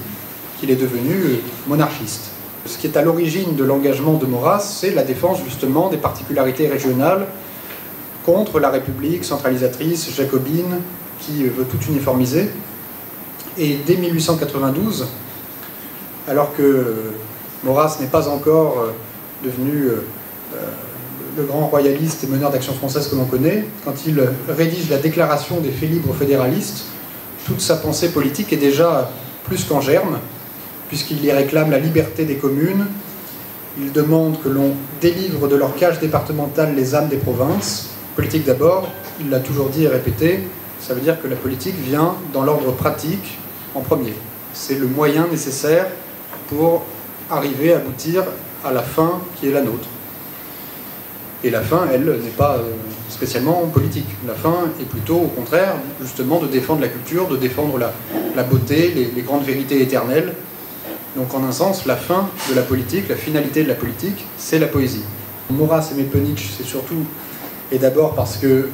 qu'il est devenu monarchiste. Ce qui est à l'origine de l'engagement de Maurras, c'est la défense justement des particularités régionales contre la République centralisatrice, jacobine, qui veut tout uniformiser. Et dès 1892, alors que Maurras n'est pas encore devenu le grand royaliste et meneur d'Action française que l'on connaît, quand il rédige la déclaration des faits libres fédéralistes, toute sa pensée politique est déjà plus qu'en germe, puisqu'il y réclame la liberté des communes, il demande que l'on délivre de leur cage départementale les âmes des provinces. Politique d'abord, il l'a toujours dit et répété, ça veut dire que la politique vient dans l'ordre pratique en premier. C'est le moyen nécessaire pour arriver à aboutir à la fin qui est la nôtre. Et la fin, elle, n'est pas spécialement politique. La fin est plutôt, au contraire, justement, de défendre la culture, de défendre la beauté, les grandes vérités éternelles. Donc, en un sens, la fin de la politique, la finalité de la politique, c'est la poésie. Maurras aimait peu Nietzsche, c'est surtout, et d'abord parce que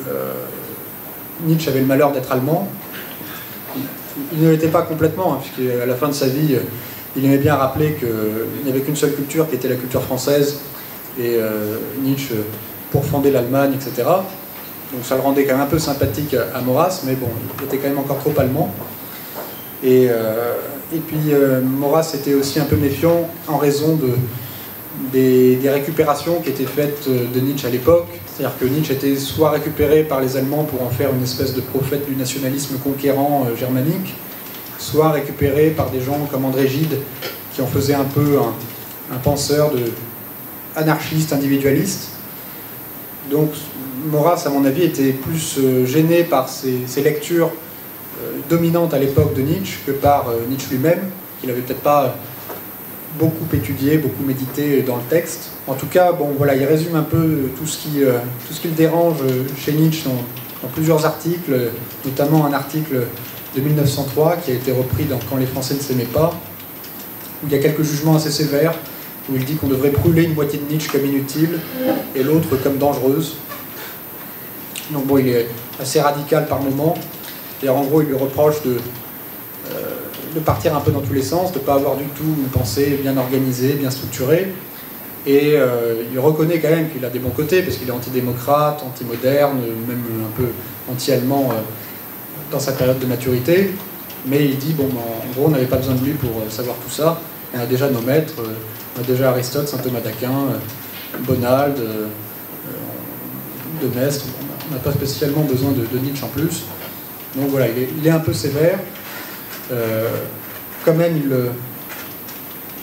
Nietzsche avait le malheur d'être allemand. Il ne l'était pas complètement, hein, puisqu'à la fin de sa vie, Il aimait bien rappeler qu'il n'y avait qu'une seule culture qui était la culture française, et Nietzsche pour fonder l'Allemagne, etc. Donc ça le rendait quand même un peu sympathique à Maurras, mais bon, il était quand même encore trop allemand. Et puis Maurras était aussi un peu méfiant en raison des récupérations qui étaient faites de Nietzsche à l'époque. C'est-à-dire que Nietzsche était soit récupéré par les Allemands pour en faire une espèce de prophète du nationalisme conquérant germanique, soit récupéré par des gens comme André Gide, qui en faisaient un peu un penseur anarchiste, individualiste. Donc Maurras, à mon avis, était plus gêné par ces lectures dominantes à l'époque de Nietzsche que par Nietzsche lui-même, qu'il n'avait peut-être pas beaucoup étudié, beaucoup médité dans le texte. En tout cas, bon, voilà, il résume un peu tout ce qui le dérange chez Nietzsche dans plusieurs articles, notamment un article de 1903 qui a été repris dans Quand les Français ne s'aimaient pas, où il y a quelques jugements assez sévères, où il dit qu'on devrait brûler une moitié de Nietzsche comme inutile et l'autre comme dangereuse. Donc bon, il est assez radical par moments, et en gros il lui reproche de partir un peu dans tous les sens, de ne pas avoir du tout une pensée bien organisée, bien structurée, et il reconnaît quand même qu'il a des bons côtés, parce qu'il est antidémocrate, anti-moderne, même un peu anti-allemand dans sa période de maturité, mais il dit, bon, en gros on n'avait pas besoin de lui pour savoir tout ça, on a déjà nos maîtres, on a déjà Aristote, saint Thomas d'Aquin, Bonald, de Maistre, on n'a pas spécialement besoin de Nietzsche en plus. Donc voilà, il est un peu sévère. Quand même,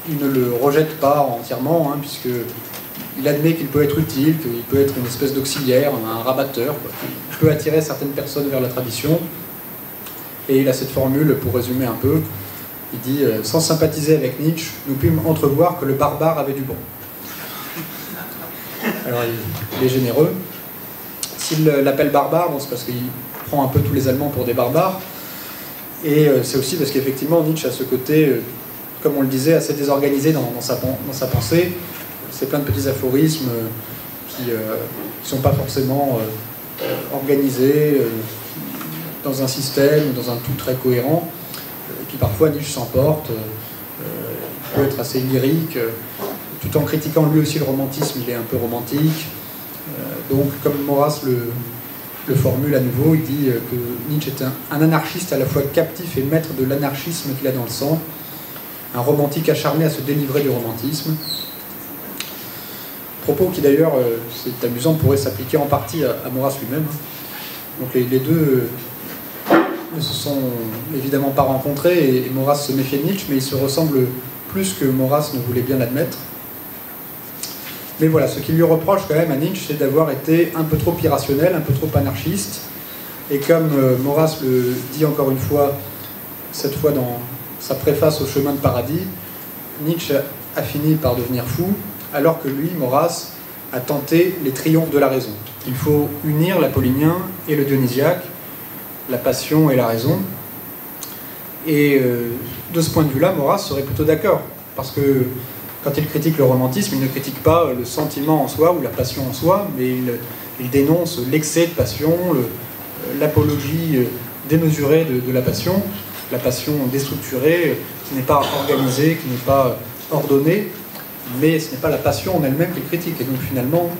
il ne le rejette pas entièrement, hein, puisqu'il admet qu'il peut être utile, qu'il peut être une espèce d'auxiliaire, un rabatteur, quoi, qui peut attirer certaines personnes vers la tradition. Et il a cette formule, pour résumer un peu, il dit « Sans sympathiser avec Nietzsche, nous pûmes entrevoir que le barbare avait du bon. » Alors il est généreux. S'il l'appelle barbare, bon, c'est parce qu'il prend un peu tous les Allemands pour des barbares. Et c'est aussi parce qu'effectivement, Nietzsche a ce côté, comme on le disait, assez désorganisé dans sa pensée. C'est plein de petits aphorismes qui ne sont pas forcément organisés dans un système, dans un tout très cohérent. Et puis parfois, Nietzsche s'emporte, il peut être assez lyrique, tout en critiquant lui aussi le romantisme, il est un peu romantique. Donc, comme Maurras le formule à nouveau, il dit que Nietzsche est un anarchiste à la fois captif et maître de l'anarchisme qu'il a dans le sang, un romantique acharné à se délivrer du romantisme. Propos qui d'ailleurs, c'est amusant, pourrait s'appliquer en partie à Maurras lui-même. Donc les deux ne se sont évidemment pas rencontrés, et Maurras se méfiait de Nietzsche, mais ils se ressemblent plus que Maurras ne voulait bien l'admettre. Mais voilà, ce qu'il lui reproche quand même à Nietzsche, c'est d'avoir été un peu trop irrationnel, un peu trop anarchiste. Et comme Maurras le dit encore une fois, cette fois dans sa préface au Chemin de Paradis, Nietzsche a fini par devenir fou, alors que lui, Maurras, a tenté les triomphes de la raison. Il faut unir l'apollinien et le dionysiaque, la passion et la raison. Et de ce point de vue-là, Maurras serait plutôt d'accord, parce que quand il critique le romantisme, il ne critique pas le sentiment en soi ou la passion en soi, mais il dénonce l'excès de passion, l'apologie démesurée de la passion déstructurée, qui n'est pas organisée, qui n'est pas ordonnée, mais ce n'est pas la passion en elle-même qu'il critique. Et donc finalement,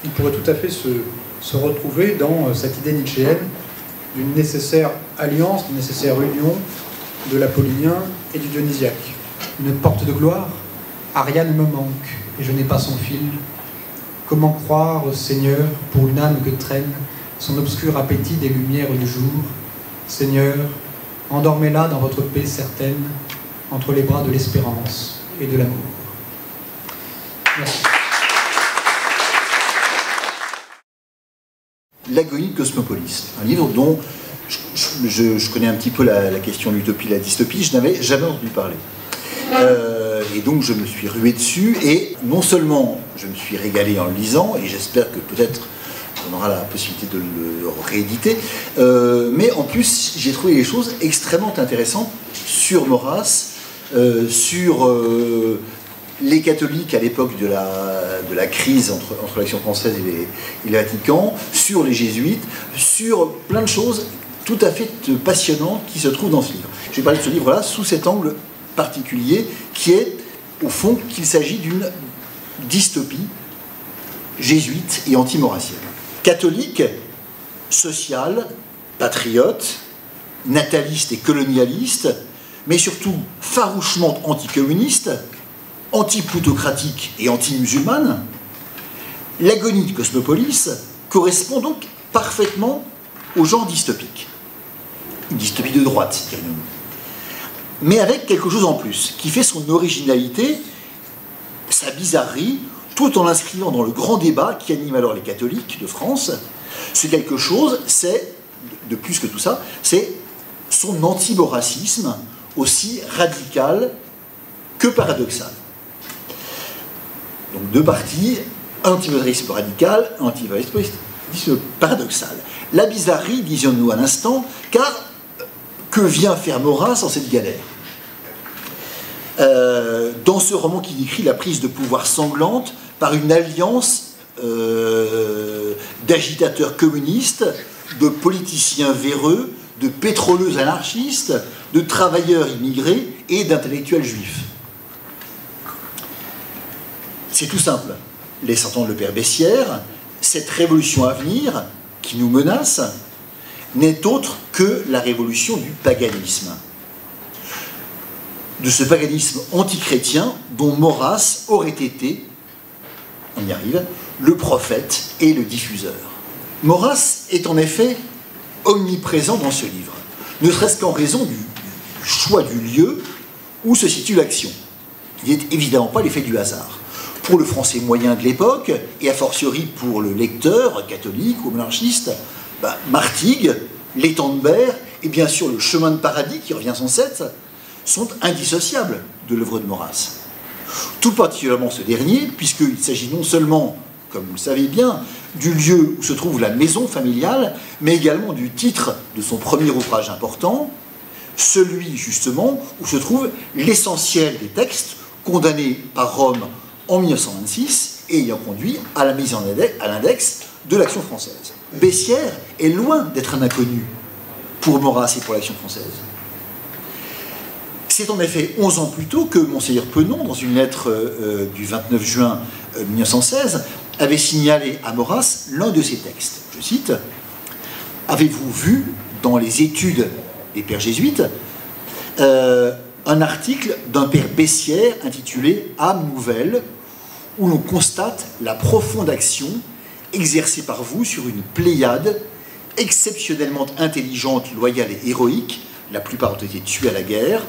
il pourrait tout à fait se retrouver dans cette idée nietzschéenne d'une nécessaire alliance, d'une nécessaire union de l'apollinien et du dionysiaque. Une porte de gloire, Ariane me manque, et je n'ai pas son fil. Comment croire, Seigneur, pour une âme que traîne son obscur appétit des lumières du jour? Seigneur, endormez-la dans votre paix certaine, entre les bras de l'espérance et de l'amour. Merci. L'agonie de Cosmopolis, un livre dont je connais un petit peu la question de l'utopie et la dystopie, je n'avais jamais entendu parler. Et donc je me suis rué dessus, et non seulement je me suis régalé en le lisant, et j'espère que peut-être on aura la possibilité de le rééditer, mais en plus j'ai trouvé des choses extrêmement intéressantes sur Maurras, sur les catholiques à l'époque de la crise entre l'Action française et le Vatican, sur les jésuites, sur plein de choses tout à fait passionnantes qui se trouvent dans ce livre. Je vais parler de ce livre-là sous cet angle particulier qui est, au fond, qu'il s'agit d'une dystopie jésuite et anti-maurassienne. Catholique, sociale, patriote, nataliste et colonialiste, mais surtout farouchement anticommuniste, anti-plutocratique et anti-musulmane, l'agonie de Cosmopolis correspond donc parfaitement au genre dystopique. Une dystopie de droite, dirions-nous. Mais avec quelque chose en plus, qui fait son originalité, sa bizarrerie, tout en l'inscrivant dans le grand débat qui anime alors les catholiques de France. Ce quelque chose, c'est, de plus que tout ça, c'est son anti-maurassisme, aussi radical que paradoxal. Donc deux parties, anti-maurassisme radical, anti-maurassisme paradoxal. La bizarrerie, disions-nous à l'instant, car que vient faire Maurras dans cette galère? Dans ce roman qui décrit la prise de pouvoir sanglante par une alliance d'agitateurs communistes, de politiciens véreux, de pétroleux anarchistes, de travailleurs immigrés et d'intellectuels juifs. C'est tout simple. Laissant entendre le père Bessières, cette révolution à venir, qui nous menace, n'est autre que la révolution du paganisme. De ce paganisme antichrétien dont Maurras aurait été, on y arrive, le prophète et le diffuseur. Maurras est en effet omniprésent dans ce livre, ne serait-ce qu'en raison du choix du lieu où se situe l'action, qui n'est évidemment pas l'effet du hasard. Pour le français moyen de l'époque, et a fortiori pour le lecteur catholique ou monarchiste, Martigues, l'étang de Berre et bien sûr le chemin de paradis qui revient sans cesse sont indissociables de l'œuvre de Maurras. Tout particulièrement ce dernier, puisqu'il s'agit non seulement, comme vous le savez bien, du lieu où se trouve la maison familiale, mais également du titre de son premier ouvrage important, celui justement où se trouve l'essentiel des textes condamnés par Rome en 1926 et ayant conduit à la mise à l'index de l'Action française. Bessières est loin d'être un inconnu pour Maurras et pour l'Action française. C'est en effet 11 ans plus tôt que Monseigneur Penon, dans une lettre du 29 juin 1916, avait signalé à Maurras l'un de ses textes. Je cite, « Avez-vous vu dans les études des pères jésuites un article d'un père Bessières intitulé « Âme nouvelle » où l'on constate la profonde action exercée par vous sur une pléiade exceptionnellement intelligente, loyale et héroïque, la plupart ont été tués à la guerre,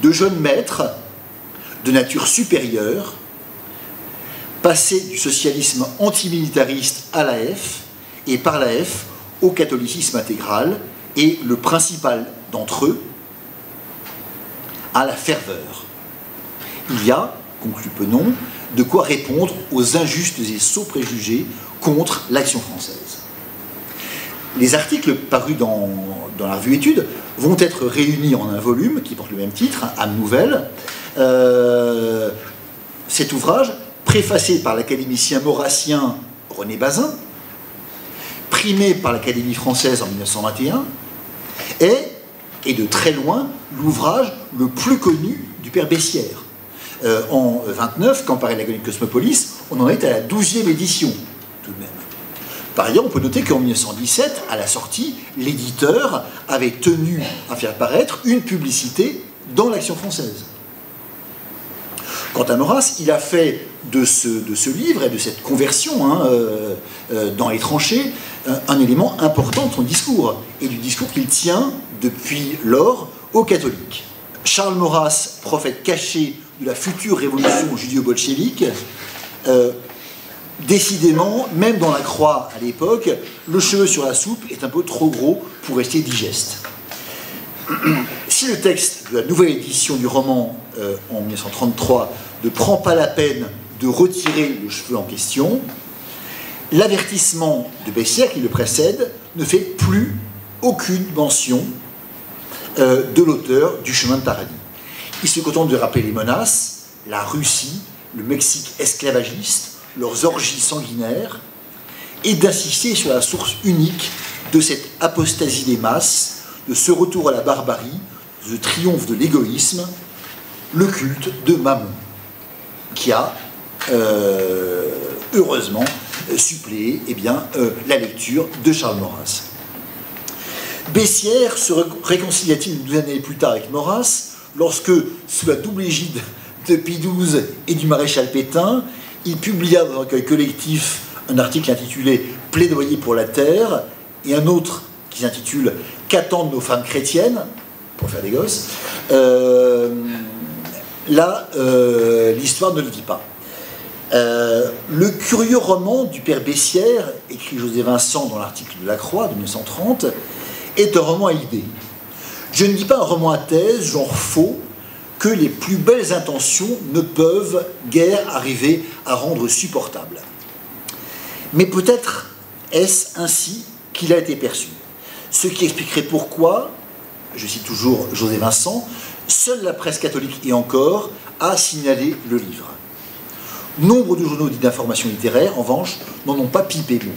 de jeunes maîtres de nature supérieure, passés du socialisme antimilitariste à l'AF et par l'AF au catholicisme intégral, et le principal d'entre eux à la ferveur. Il y a, conclut Penon, de quoi répondre aux injustes et sots préjugés contre l'Action française. Les articles parus dans la revue Études vont être réunis en un volume qui porte le même titre, Âme nouvelle. Cet ouvrage, préfacé par l'académicien maurassien René Bazin, primé par l'Académie française en 1921, est de très loin l'ouvrage le plus connu du père Bessières. En 1929, quand paraît l'Agonie de Cosmopolis, on en est à la 12e édition, tout de même. Par ailleurs, on peut noter qu'en 1917, à la sortie, l'éditeur avait tenu à faire paraître une publicité dans l'Action française. Quant à Maurras, il a fait de ce livre et de cette conversion dans les tranchées un élément important de son discours, et du discours qu'il tient depuis lors aux catholiques. Charles Maurras, prophète caché de la future révolution judéo-bolchévique, décidément, même dans la croix à l'époque, le cheveu sur la soupe est un peu trop gros pour rester digeste. Si le texte de la nouvelle édition du roman en 1933 ne prend pas la peine de retirer le cheveu en question, l'avertissement de Bessières qui le précède ne fait plus aucune mention de l'auteur du Chemin de paradis. Il se contente de rappeler les menaces, la Russie, le Mexique esclavagiste, leurs orgies sanguinaires, et d'insister sur la source unique de cette apostasie des masses, de ce retour à la barbarie, de ce triomphe de l'égoïsme, le culte de Mammon, qui a heureusement suppléé la lecture de Charles Maurras. Bessières se réconcilia-t-il une douzaine d'années plus tard avec Maurras, lorsque, sous la double égide de Pie XII et du maréchal Pétain, il publia dans un recueil collectif un article intitulé « Plaidoyer pour la terre » et un autre qui s'intitule « Qu'attendent nos femmes chrétiennes ?» pour faire des gosses. Là, l'histoire ne le dit pas. Le curieux roman du père Bessières, écrit José Vincent dans l'article de La Croix de 1930, est un roman à idées. Je ne dis pas un roman à thèse, genre faux, que les plus belles intentions ne peuvent guère arriver à rendre supportable. Mais peut-être est-ce ainsi qu'il a été perçu. Ce qui expliquerait pourquoi, je cite toujours José Vincent, seule la presse catholique et encore a signalé le livre. Nombre de journaux dits d'information littéraire, en revanche, n'en ont pas pipé mot.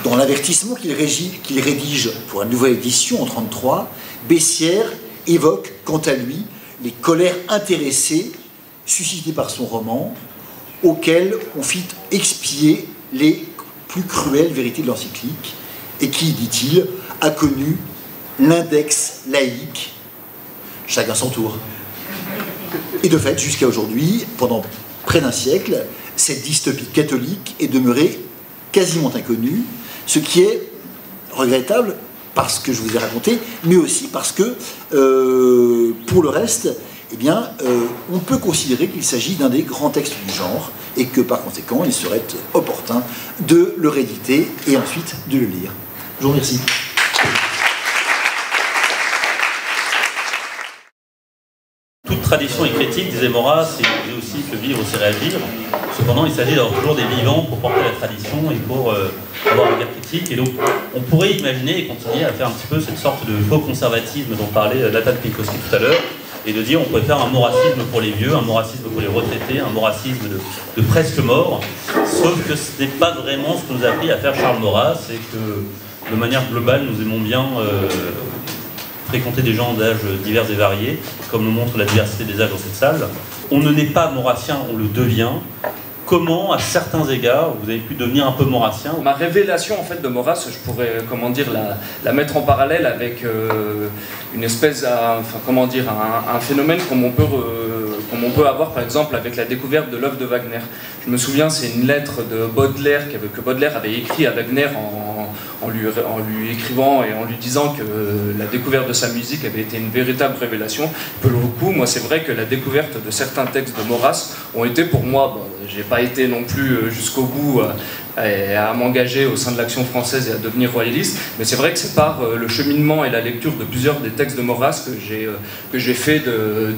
Dans l'avertissement qu'il rédige pour une nouvelle édition en 1933, Bessières évoque, quant à lui, les colères intéressées suscitées par son roman, auxquelles on fit expier les plus cruelles vérités de l'encyclique, et qui, dit-il, a connu l'index laïque, chacun son tour. Et de fait, jusqu'à aujourd'hui, pendant près d'un siècle, cette dystopie catholique est demeurée quasiment inconnue, ce qui est regrettable parce que je vous ai raconté, mais aussi parce que, pour le reste, on peut considérer qu'il s'agit d'un des grands textes du genre, et que par conséquent, il serait opportun de le rééditer et ensuite de le lire. Je vous remercie. Toute tradition est critique, disait Maurras, et il disait aussi que vivre, c'est réagir. Cependant, il s'agit d'avoir toujours des vivants pour porter la tradition et pour avoir un regard critique. Et donc, on pourrait imaginer et continuer à faire un petit peu cette sorte de faux conservatisme dont parlait Nathan Pinkowski tout à l'heure, et de dire on pourrait faire un maurassisme pour les vieux, un maurassisme pour les retraités, un maurassisme de presque mort. Sauf que ce n'est pas vraiment ce que nous a appris à faire Charles Maurras, et que de manière globale, nous aimons bien fréquenter des gens d'âges divers et variés, comme nous montre la diversité des âges dans cette salle. On ne naît pas maurassien, on le devient. Comment, à certains égards, vous avez pu devenir un peu maurassien? Ma révélation en fait de Maurras, je pourrais la mettre en parallèle avec une espèce, un phénomène comme on peut avoir par exemple avec la découverte de l'œuvre de Wagner. Je me souviens, c'est une lettre de Baudelaire que Baudelaire avait écrit à Wagner en lui écrivant et en lui disant que la découverte de sa musique avait été une véritable révélation. Pour le coup, moi c'est vrai que la découverte de certains textes de Maurras ont été pour moi, j'ai pas été non plus jusqu'au bout à m'engager au sein de l'Action française et à devenir royaliste, mais c'est vrai que c'est par le cheminement et la lecture de plusieurs des textes de Maurras que j'ai fait de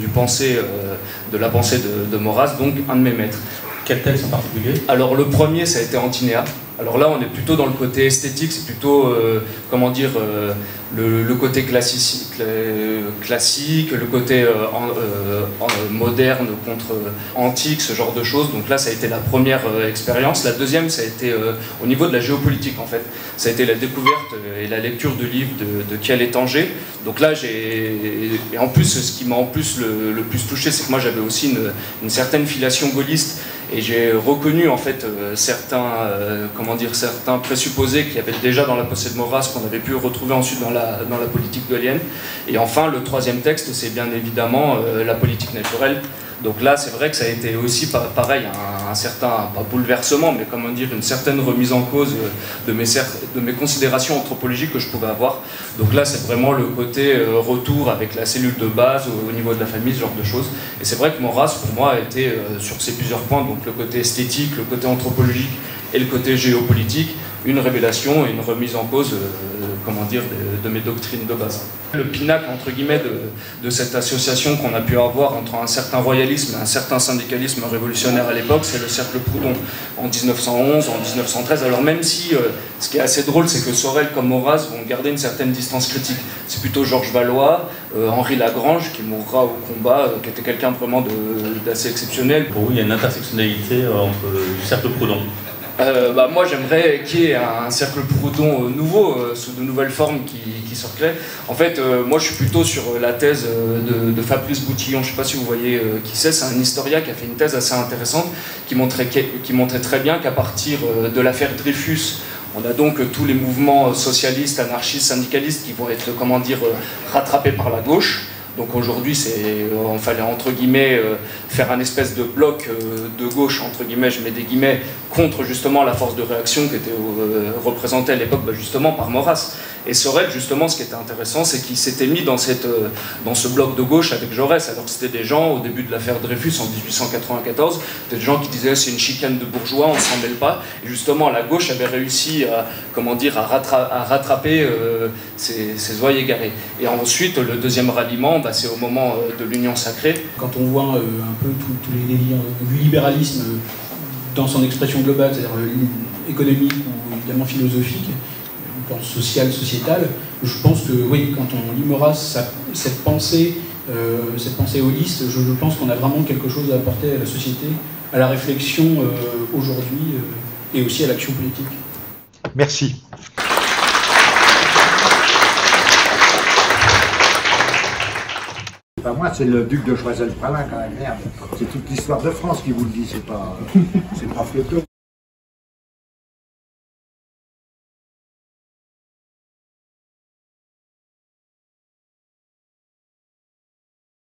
la pensée de Maurras, donc un de mes maîtres. Quel texte en particulier? Alors le premier, ça a été Antinéa. Alors là, on est plutôt dans le côté esthétique, c'est plutôt, le côté classique, le côté moderne contre antique, ce genre de choses. Donc là, ça a été la première expérience. La deuxième, ça a été au niveau de la géopolitique, en fait. Ça a été la découverte et la lecture du livre de Kiel et Tanger. Donc là, et en plus, ce qui m'a en plus le plus touché, c'est que moi, j'avais aussi une certaine filiation gaulliste. Et j'ai reconnu en fait certains présupposés qu'il y avait déjà dans la pensée de Maurras qu'on avait pu retrouver ensuite dans la politique gaullienne. Et enfin, le troisième texte, c'est bien évidemment la politique naturelle. Donc là, c'est vrai que ça a été aussi pareil, un certain, pas bouleversement, mais comment dire, une certaine remise en cause de mes considérations anthropologiques que je pouvais avoir. Donc là, c'est vraiment le côté retour avec la cellule de base au niveau de la famille, ce genre de choses. Et c'est vrai que Maurras, pour moi, a été sur ces plusieurs points, donc le côté esthétique, le côté anthropologique et le côté géopolitique, une révélation et une remise en cause de mes doctrines de base. Le pinacle, entre guillemets, de cette association qu'on a pu avoir entre un certain royalisme et un certain syndicalisme révolutionnaire à l'époque, c'est le Cercle Proudhon en 1911, en 1913. Alors même si, ce qui est assez drôle, c'est que Sorel comme Maurras vont garder une certaine distance critique. C'est plutôt Georges Valois, Henri Lagrange, qui mourra au combat, qui était quelqu'un vraiment d'assez exceptionnel. Pour vous, il y a une intersectionnalité entre du Cercle Proudhon. Moi j'aimerais qu'il y ait un cercle Proudhon nouveau, sous de nouvelles formes qui circulaient. En fait, moi je suis plutôt sur la thèse de Fabrice Boutillon, je ne sais pas si vous voyez qui c'est un historien qui a fait une thèse assez intéressante qui montrait très bien qu'à partir de l'affaire Dreyfus, on a donc tous les mouvements socialistes, anarchistes, syndicalistes qui vont être, comment dire, rattrapés par la gauche. Donc aujourd'hui, on fallait entre guillemets faire un espèce de bloc de gauche, entre guillemets, je mets des guillemets, contre justement la force de réaction qui était représentée à l'époque justement par Maurras. Et Sorel, justement, ce qui était intéressant, c'est qu'il s'était mis dans ce bloc de gauche avec Jaurès, alors que c'était des gens, au début de l'affaire Dreyfus en 1894, des gens qui disaient c'est une chicane de bourgeois, on ne s'en mêle pas. Et justement, la gauche avait réussi à, comment dire, à rattraper ces oies égarées. Et ensuite, le deuxième ralliement, c'est au moment de l'Union sacrée. Quand on voit un peu tous les délires du libéralisme dans son expression globale, c'est-à-dire économique ou évidemment philosophique, plan social, sociétal, je pense que oui, quand on lit Maurras, cette pensée holiste, je pense qu'on a vraiment quelque chose à apporter à la société, à la réflexion aujourd'hui et aussi à l'action politique. Merci. Pas moi, c'est le duc de Choiseul-Praslin quand même, merde. C'est toute l'histoire de France qui vous le dit, c'est pas Flotteau.